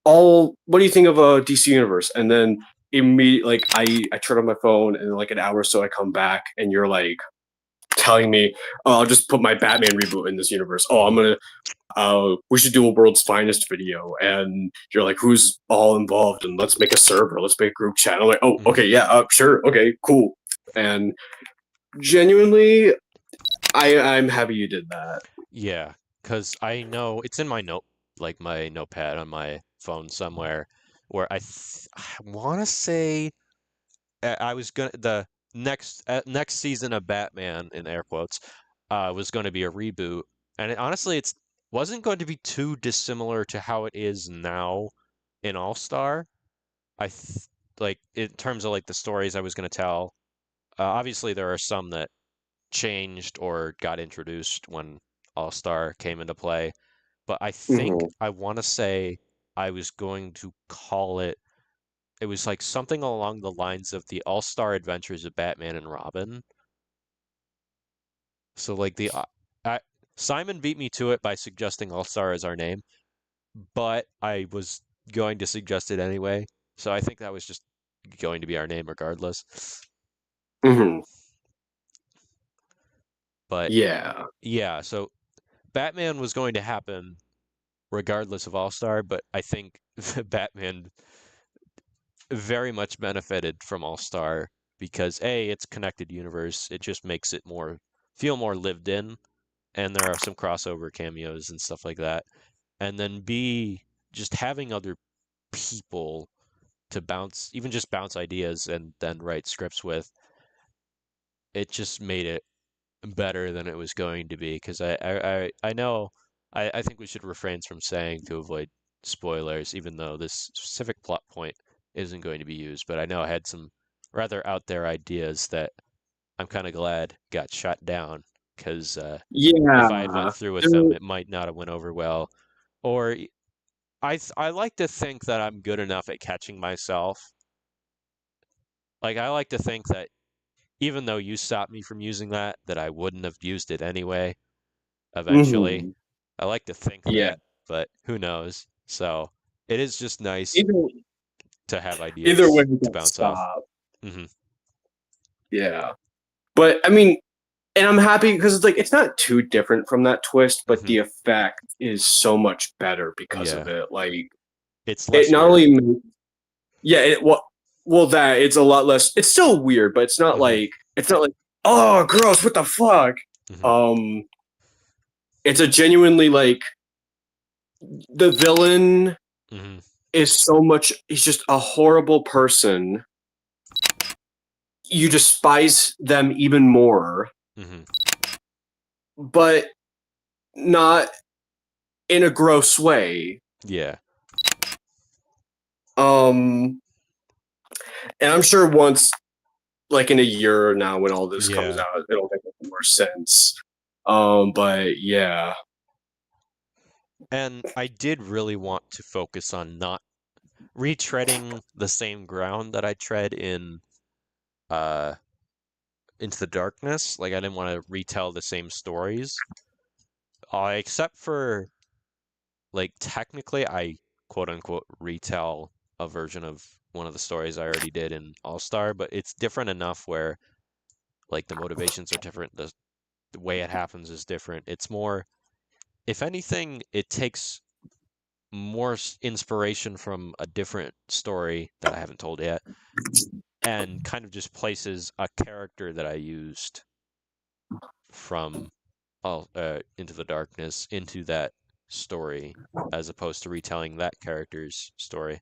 all what do you think of a DC universe? And then immediately like I turn on my phone and like an hour or so I come back and you're like telling me, oh, I'll just put my Batman reboot in this universe. Oh, I'm Hmm. gonna we should do a world's finest video. And you're like, who's all involved? And let's make a server, let's make a group chat. I'm like, oh, Hmm. okay, yeah, sure, okay, cool. And genuinely, I'm happy you did that. Yeah, because I know it's in my like my notepad on my phone somewhere, where I want to say I was gonna the next season of Batman in air quotes was going to be a reboot, and honestly, it's wasn't going to be too dissimilar to how it is now in All Star. I th like in terms of like the stories I was going to tell. Obviously, there are some that changed or got introduced when All Star came into play, but I think Hmm. I want to say I was going to call it. It was like something along the lines of the All-Star Adventures of Batman and Robin. So like I, Simon beat me to it by suggesting All-Star as our name, but I was going to suggest it anyway. So I think that was just going to be our name regardless. Hmm. But Yeah. yeah, so Batman was going to happen regardless of All-Star, but I think Batman very much benefited from All Star because A, it's connected universe. It just makes it feel more lived in, and there are some crossover cameos and stuff like that. And then B, just having other people to even just bounce ideas and then write scripts with, it just made it better than it was going to be. Because I know I think we should refrain from saying to avoid spoilers, even though this specific plot point isn't going to be used. But I know I had some rather out there ideas that I'm kind of glad got shot down because if I had went Yeah. through with them, There- it might not have went over well. Or I like to think that I'm good enough at catching myself. Like I like to think that even though you stopped me from using that I wouldn't have used it anyway eventually. mhm. I like to think Yeah. that, but who knows? So it is just nice Either to have either way, ideas we to got bounce off. stopped. Hmm. Yeah. But I mean, and I'm happy because it's like it's not too different from that twist, but Hmm. the effect is so much better because of Yeah, it. Like it's it less not weird. only yeah, well that it's a lot less. It's still weird, but Hmm. it's not like oh gross, what the fuck. Hmm. Um, it's a genuinely like the villain Hmm. is so much. He's just a horrible person. You despise them even more, Hmm. but not in a gross way. Yeah. Um, and I'm sure once, like in a year now, when all this comes Yeah. out, it'll make more sense. But yeah. And I did really want to focus on not retreading the same ground that I tread in uh Into the Darkness. Like I didn't want to retell the same stories. Except for like technically I quote unquote retell a version of one of the stories I already did in All Star, but it's different enough where like the motivations are different, the way it happens is different. It's more, if anything, it takes more inspiration from a different story that I haven't told yet, and kind of just places a character that I used from Into the Darkness into that story, as opposed to retelling that character's story.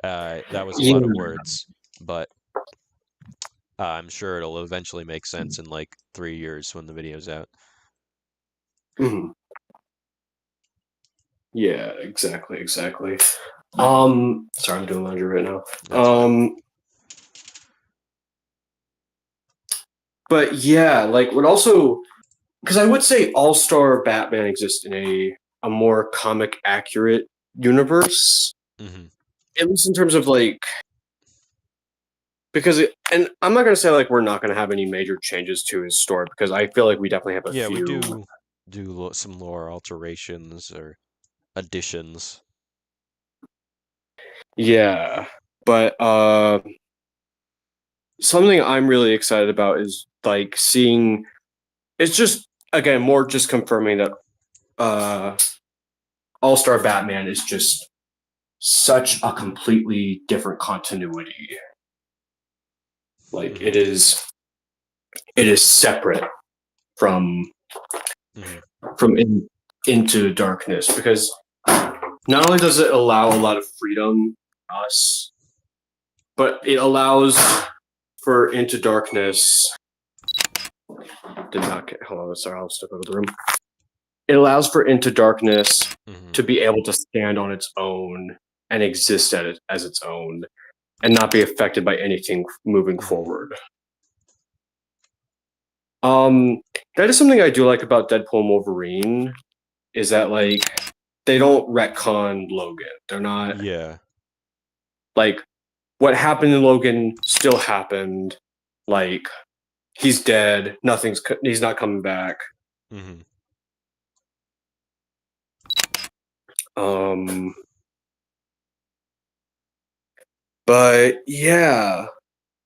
That was a Yeah. lot of words, but I'm sure it'll eventually make sense in like 3 years when the video's out. Mhm. Yeah, exactly. Sorry, I'm doing laundry right now. That's fine. But yeah, like what also, because I would say All Star Batman exists in a more comic accurate universe, Hmm. at least in terms of like, because and I'm not gonna say like we're not gonna have any major changes to his story because I feel like we definitely have a Yeah, we few. do some lore alterations or additions. Yeah, but something I'm really excited about is like seeing. It's just again more just confirming that uh All Star Batman is just such a completely different continuity. Like Hmm. it is separate from Hmm. Into Darkness because not only does it allow a lot of freedom to us, but it allows for Into Darkness. Did not get. Hold on, sorry, I'll step out of the room. It allows for Into Darkness Hmm. to be able to stand on its own and exist as its own, and not be affected by anything moving Hmm. forward. That is something I do like about Deadpool and Wolverine, is that like they don't retcon Logan. They're not Yeah. like what happened in Logan still happened. Like he's dead. He's not coming back. Hmm. Um, but yeah.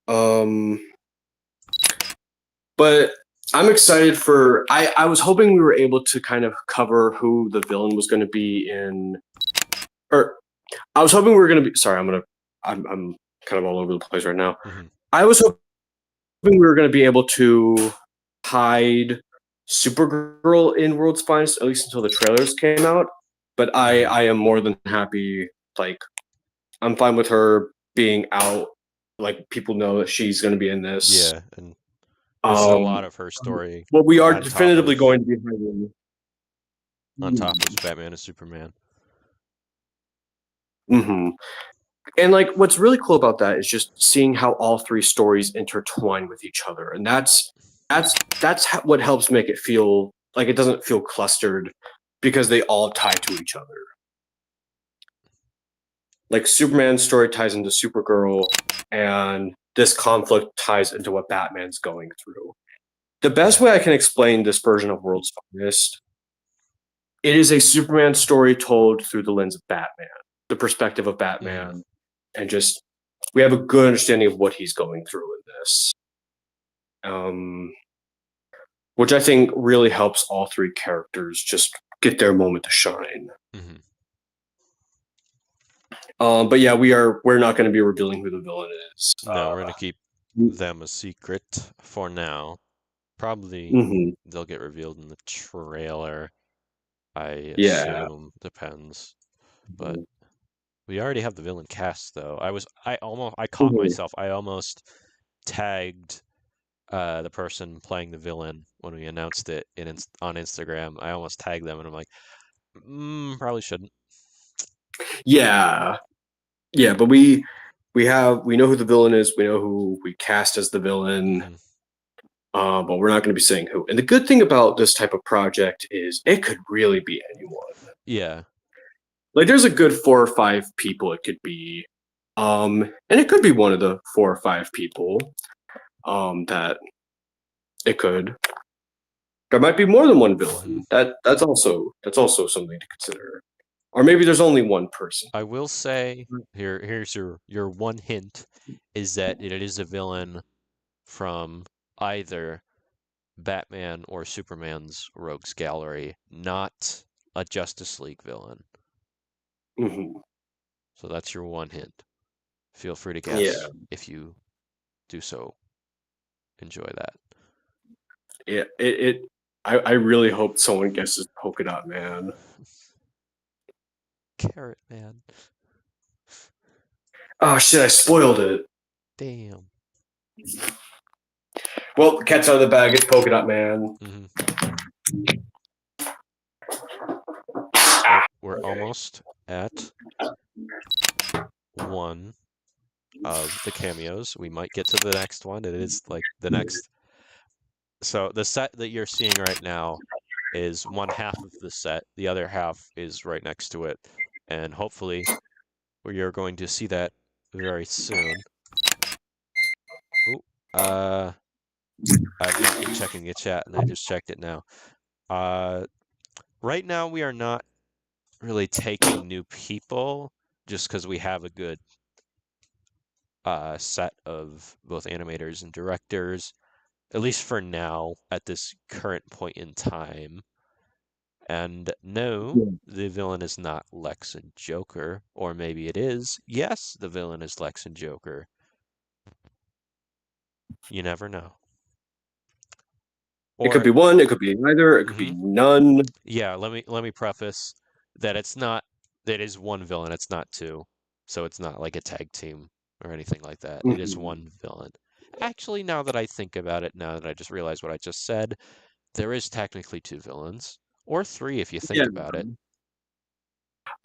Um, but I'm excited for. I was hoping we were able to kind of cover who the villain was going to be in, or I was hoping we were going to be. Sorry, I'm kind of all over the place right now. Hmm. I was hoping we were going to be able to hide Supergirl in World's Finest at least until the trailers came out. But Hmm. I am more than happy. Like I'm fine with her being out. Like people know that she's going to be in this. Yeah, and this is a Um, lot of her story what we are on top definitively of going to be hiding. Batman and Superman. Mm-hmm. And like what's really cool about that is just seeing how all three stories intertwine with each other, and what helps make it feel like it doesn't feel clustered because they all tie to each other. Like Superman's story ties into Supergirl, and this conflict ties into what Batman's going through. The best Hmm. way I can explain this version of World's Finest, it is a Superman story told through the lens of Batman, the perspective of Hmm. Batman, and just we have a good understanding of what he's going through in this, um, which I think really helps all three characters just get their moment to shine. Hmm. But yeah, we're not going to be revealing who the villain is. No, we're gonna keep them a secret for now. Probably Mm-hmm. they'll get revealed in the trailer, I Yeah. assume. Depends. But we already have the villain cast though. I caught Mm-hmm. myself. I almost tagged the person playing the villain when we announced it on Instagram. I almost tagged them and I'm like, probably shouldn't. Yeah, yeah, but we know who the villain is. We know who we cast as the villain. Hmm. But we're not going to be saying who. And the good thing about this type of project is it could really be anyone. Yeah. Like there's a good 4 or 5 people it could be, and it could be one of the 4 or 5 people that it could. There might be more than one Hmm. villain. That's also something to consider. Or maybe there's only one person. I will say here's your one hint is that it is a villain from either Batman or Superman's Rogues Gallery, not a Justice League villain. Hmm. So that's your one hint. Feel free to Yeah, guess if you do so enjoy that. yeah. I really hope someone guesses Polka Dot Man. Carrot Man. Oh shit! I spoiled it. Damn. Well, the cat's out of the bag. It's Polka Dot Man. Mm-hmm. We're Okay. almost at one of the cameos. We might get to the next one. It is like the next. So the set that you're seeing right now is one half of the set. The other half is right next to it. And hopefully we are going to see that very soon. Ooh, I've not been checking the chat and I just checked it now. Right now we are not really taking new people just because we have a good set of both animators and directors, at least for now, at this current point in time. And no, the villain is not Lex and Joker, or maybe it is. Yes, the villain is Lex and Joker. You never know. It could Or, be one. It could be neither. It could be none. yeah, let me preface that it's not that is one villain, it's not two. So it's not like a tag team or anything like that. It is Mhm. one villain. Actually, now that I think about it, now that I just realized what I just said, there is technically two villains, or three if you Yeah. think about it.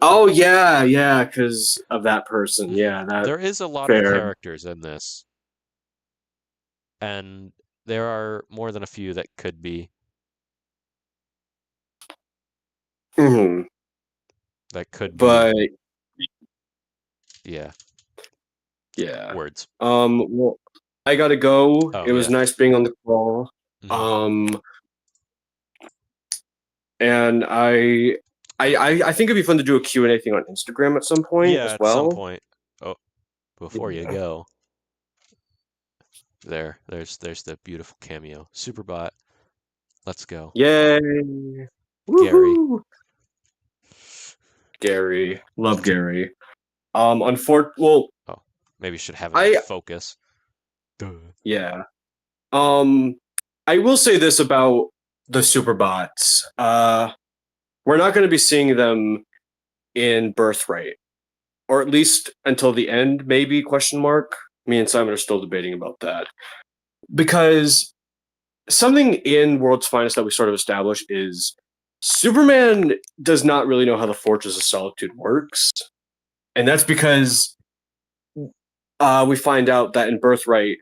Oh yeah, yeah, because of that person. Mhm. Yeah, that There is a lot of fair. characters in this, and there are more than a few that could be Hmm. that could be But yeah, yeah. words. Well, I gotta go. Oh It was yeah. nice being on the call. Hmm. Um, and I think it'd be fun to do a Q&A thing on Instagram at some point Yeah, as at some well. point. Oh, before you Yeah. go, there's the beautiful cameo. Superbot, let's go. Yay! Gary. Woohoo! Gary, love Gary. Well, Oh, maybe should have him in I focus. Duh. yeah. I will say this about the Superbots. We're not going to be seeing them in Birthright, or at least until the end, maybe? Question mark. Me and Simon are still debating about that because something in World's Finest that we sort of established is Superman does not really know how the Fortress of Solitude works, and that's because we find out that in Birthright,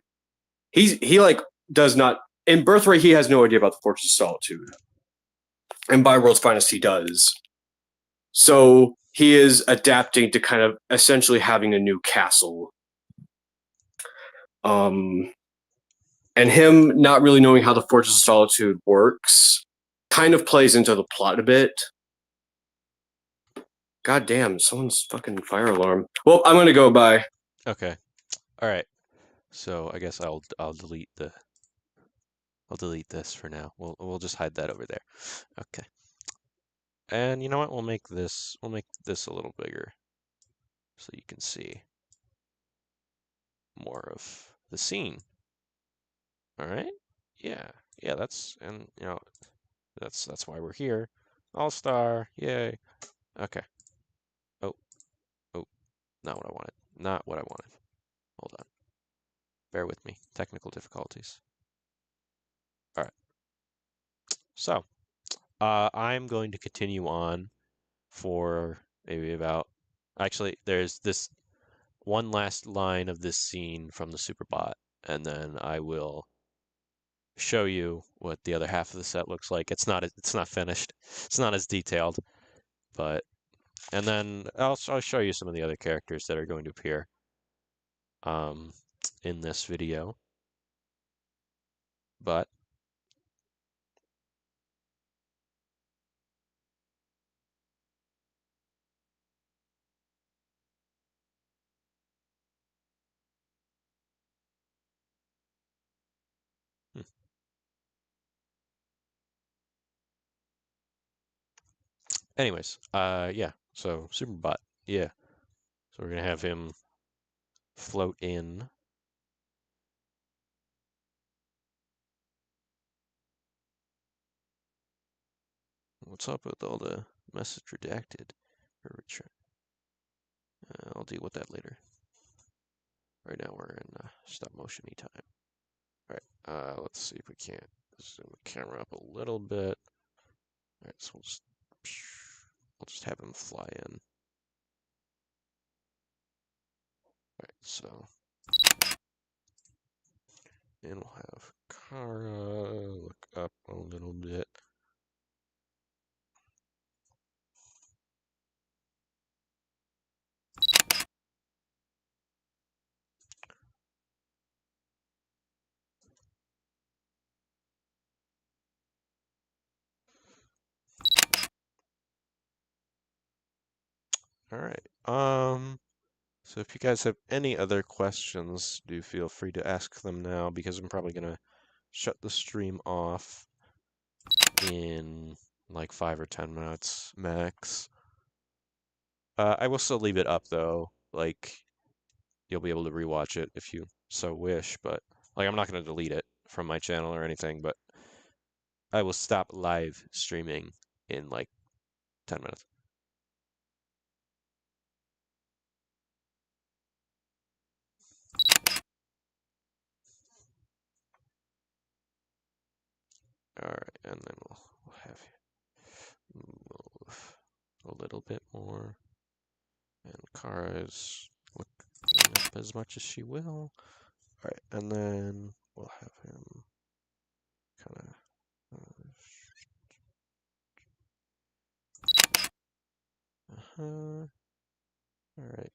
he like does not in Birthright he has no idea about the Fortress of Solitude, and by World's Finest he does. So he is adapting to kind of essentially having a new castle. Um, and him not really knowing how the Fortress of Solitude works kind of plays into the plot a bit. God damn, someone's fucking fire alarm. Well, I'm gonna go. Bye. Okay. All right. So I guess I'll delete this for now. We'll just hide that over there. Okay. And you know what? We'll make this a little bigger so you can see more of the scene. All right? Yeah. Yeah, and you know, that's why we're here. All-star. Yay. Okay. Oh, oh, not what I wanted. Not what I wanted. Hold on. Bear with me. Technical difficulties. All right. So, I'm going to continue on for maybe about. Actually, there's this one last line of this scene from the Superbot, and then I will show you what the other half of the set looks like. It's not finished. It's not as detailed, but and then I'll show you some of the other characters that are going to appear um, in this video. But hmm. Anyways, yeah. So Superbot, yeah. So we're gonna have him float in. What's up with all the message redacted or return? I'll deal with that later. Right now we're in stop motion-y time. All right, let's see if we can't zoom the camera up a little bit. All right, so we'll just have him fly in. All right, so and we'll have Kara look up a little bit. All right. So if you guys have any other questions, do feel free to ask them now because I'm probably gonna shut the stream off in like 5 or 10 minutes max. I will still leave it up though. Like you'll be able to rewatch it if you so wish, but like I'm not gonna delete it from my channel or anything, but I will stop live streaming in like 10 minutes. All right, and then we'll have move a little bit more. And Kara is looking up as much as she will. All right, and then we'll have him kind of. All right.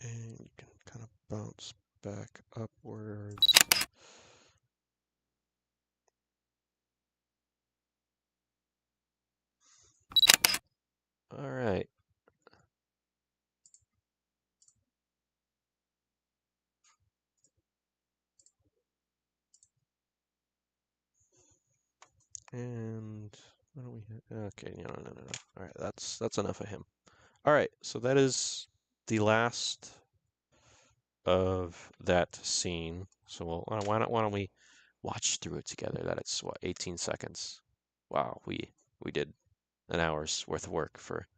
And you can kind of bounce back upwards. All right. And what do we have? Okay, no. All right, that's enough of him. All right, so that is the last of that scene. So why don't we watch through it together? That it's what 18 seconds. Wow, we did an hour's worth of work for.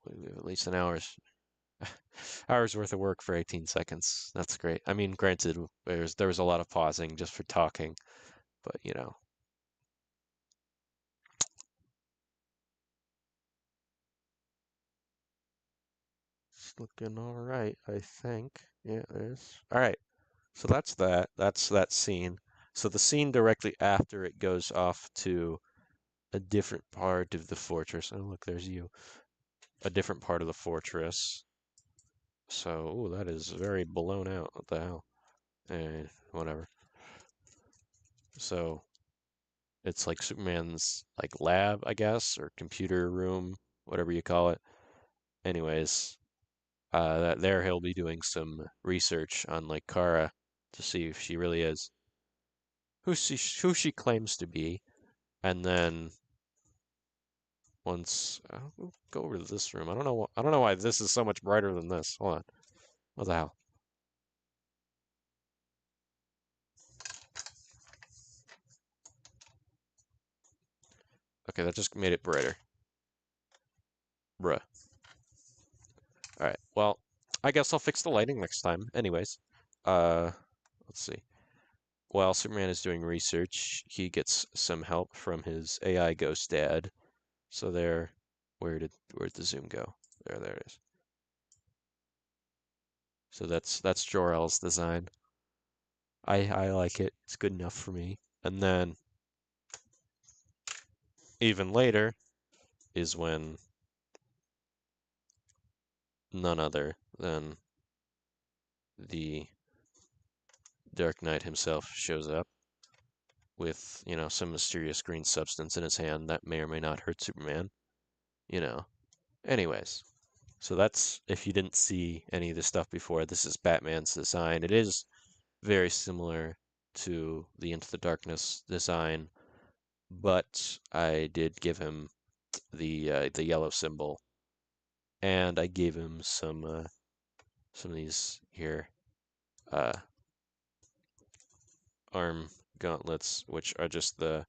We have at least an hour's worth of work for 18 seconds. That's great. I mean, granted, there was a lot of pausing just for talking, but you know. It's looking all right, I think. Yeah, it is. All right. So that's that. That's that scene. So the scene directly after it goes off to a different part of the fortress. Oh, look, there's you. A different part of the fortress. So, ooh, that is very blown out. What the hell? Whatever. So, it's like Superman's like lab, I guess, or computer room, whatever you call it. Anyways, there he'll be doing some research on like Kara to see if she really is who she claims to be, and then once we'll go over to this room. I don't know why this is so much brighter than this. Hold on. What the hell? Okay, that just made it brighter. Bruh. Alright, well, I guess I'll fix the lighting next time. Anyways, let's see. While Superman is doing research, he gets some help from his AI ghost dad. So there, where'd the zoom go? There it is. So that's Jor-El's design. I like it. It's good enough for me. And then even later is when none other than the Dark Knight himself shows up with, you know, some mysterious green substance in his hand that may or may not hurt Superman. You know. Anyways, so that's, if you didn't see any of this stuff before, this is Batman's design. It is very similar to the Into the Darkness design, but I did give him the yellow symbol, and I gave him some of these here arm gauntlets, which are just the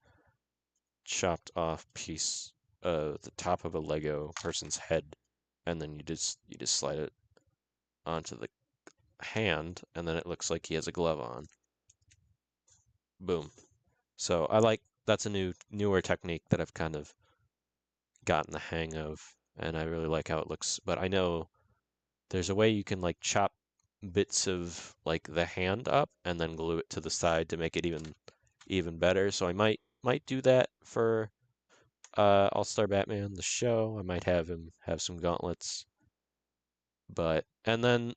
chopped off piece the top of a Lego person's head, and then you just slide it onto the hand, and then it looks like he has a glove on. Boom. So that's a newer technique that I've kind of gotten the hang of, and I really like how it looks. But I know there's a way you can like chop bits of like the hand up and then glue it to the side to make it even better. So I might do that for All-Star Batman the show. I might have him have some gauntlets. And then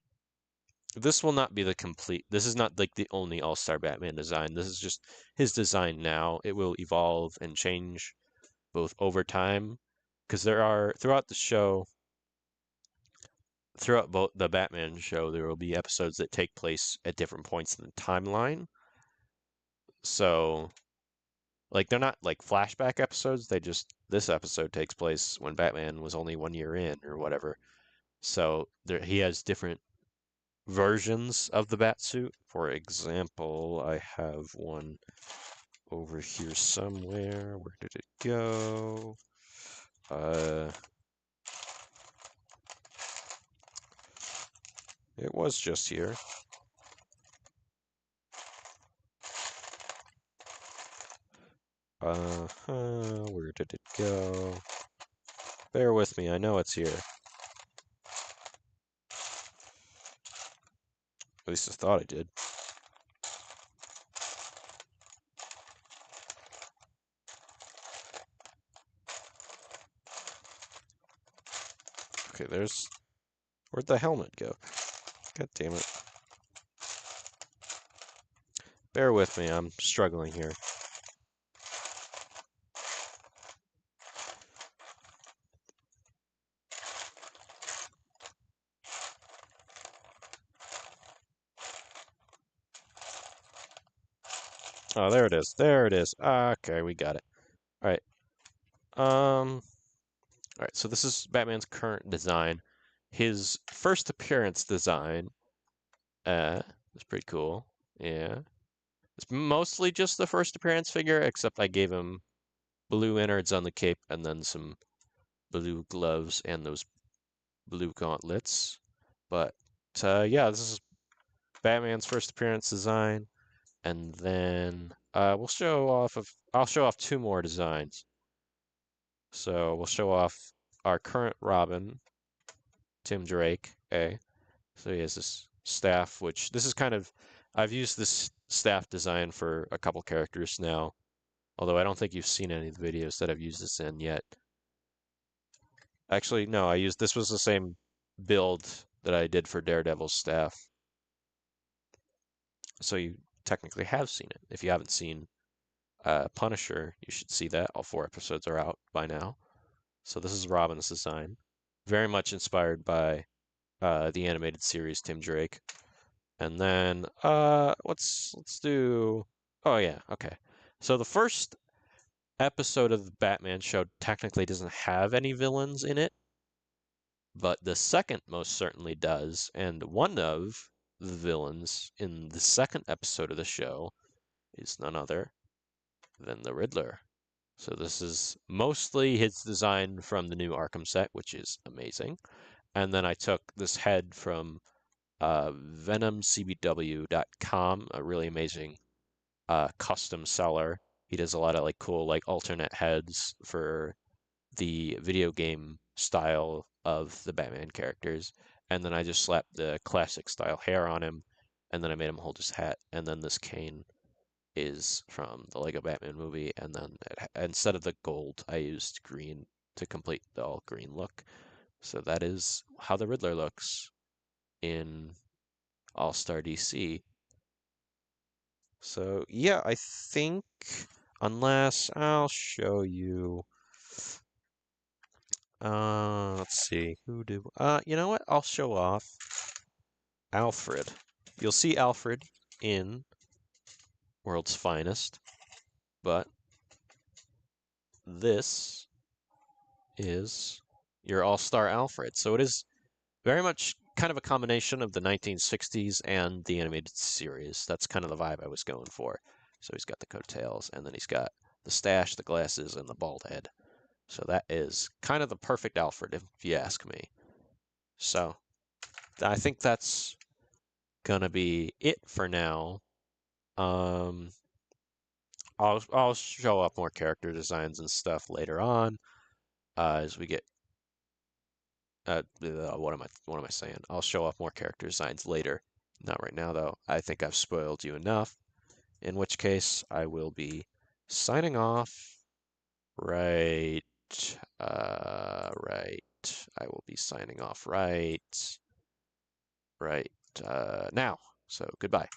this will not be the complete. This is not like the only All-Star Batman design. This is just his design now. It will evolve and change both over time because there are throughout the show, throughout both the Batman show, there will be episodes that take place at different points in the timeline. So, like, they're not like flashback episodes. This episode takes place when Batman was only 1 year in or whatever. So he has different versions of the Batsuit. For example, I have one over here somewhere. Where did it go? It was just here. Where did it go? Bear with me, I know it's here. At least I thought I did. Okay, where'd the helmet go? God damn it. Bear with me, I'm struggling here. Oh, there it is. There it is. Okay, we got it. All right. All right, so this is Batman's current design. His first appearance design is pretty cool. Yeah. It's mostly just the first appearance figure, except I gave him blue innards on the cape and then some blue gloves and those blue gauntlets. But yeah, this is Batman's first appearance design, and then I'll show off 2 more designs. So we'll show off our current Robin, Tim Drake. So he has this staff, which this is I've used this staff design for a couple characters now, although I don't think you've seen any of the videos that I've used this in yet. Actually, no, this was the same build that I did for Daredevil's staff. So you technically have seen it. If you haven't seen Punisher, you should see that. All 4 episodes are out by now. So this is Robin's design. Very much inspired by the animated series Tim Drake. And then let's do. Oh yeah, okay. So the first episode of the Batman show technically doesn't have any villains in it, but the second most certainly does. And one of the villains in the second episode of the show is none other than the Riddler. So this is mostly his design from the new Arkham set, which is amazing. And then I took this head from venomcbw.com, a really amazing custom seller. He does a lot of like cool like alternate heads for the video game style of the Batman characters. And then I just slapped the classic style hair on him, and then I made him hold his hat. And then this cane is from the Lego Batman movie, and then instead of the gold, I used green to complete the all green look. So that is how the Riddler looks in All-Star DC. So yeah, I think unless I'll show you. Let's see. You know what? I'll show off Alfred. You'll see Alfred in World's Finest, but this is your All-Star Alfred. So it is very much kind of a combination of the 1960s and the animated series. That's kind of the vibe I was going for. So he's got the coattails, and then he's got the stash, the glasses, and the bald head. So that is kind of the perfect Alfred, if you ask me. So I think that's gonna be it for now. I'll show up more character designs and stuff later on as we get. What am I saying? I'll show off more character designs later. Not right now, though. I think I've spoiled you enough. In which case, I will be signing off right. Right. I will be signing off right now. So goodbye.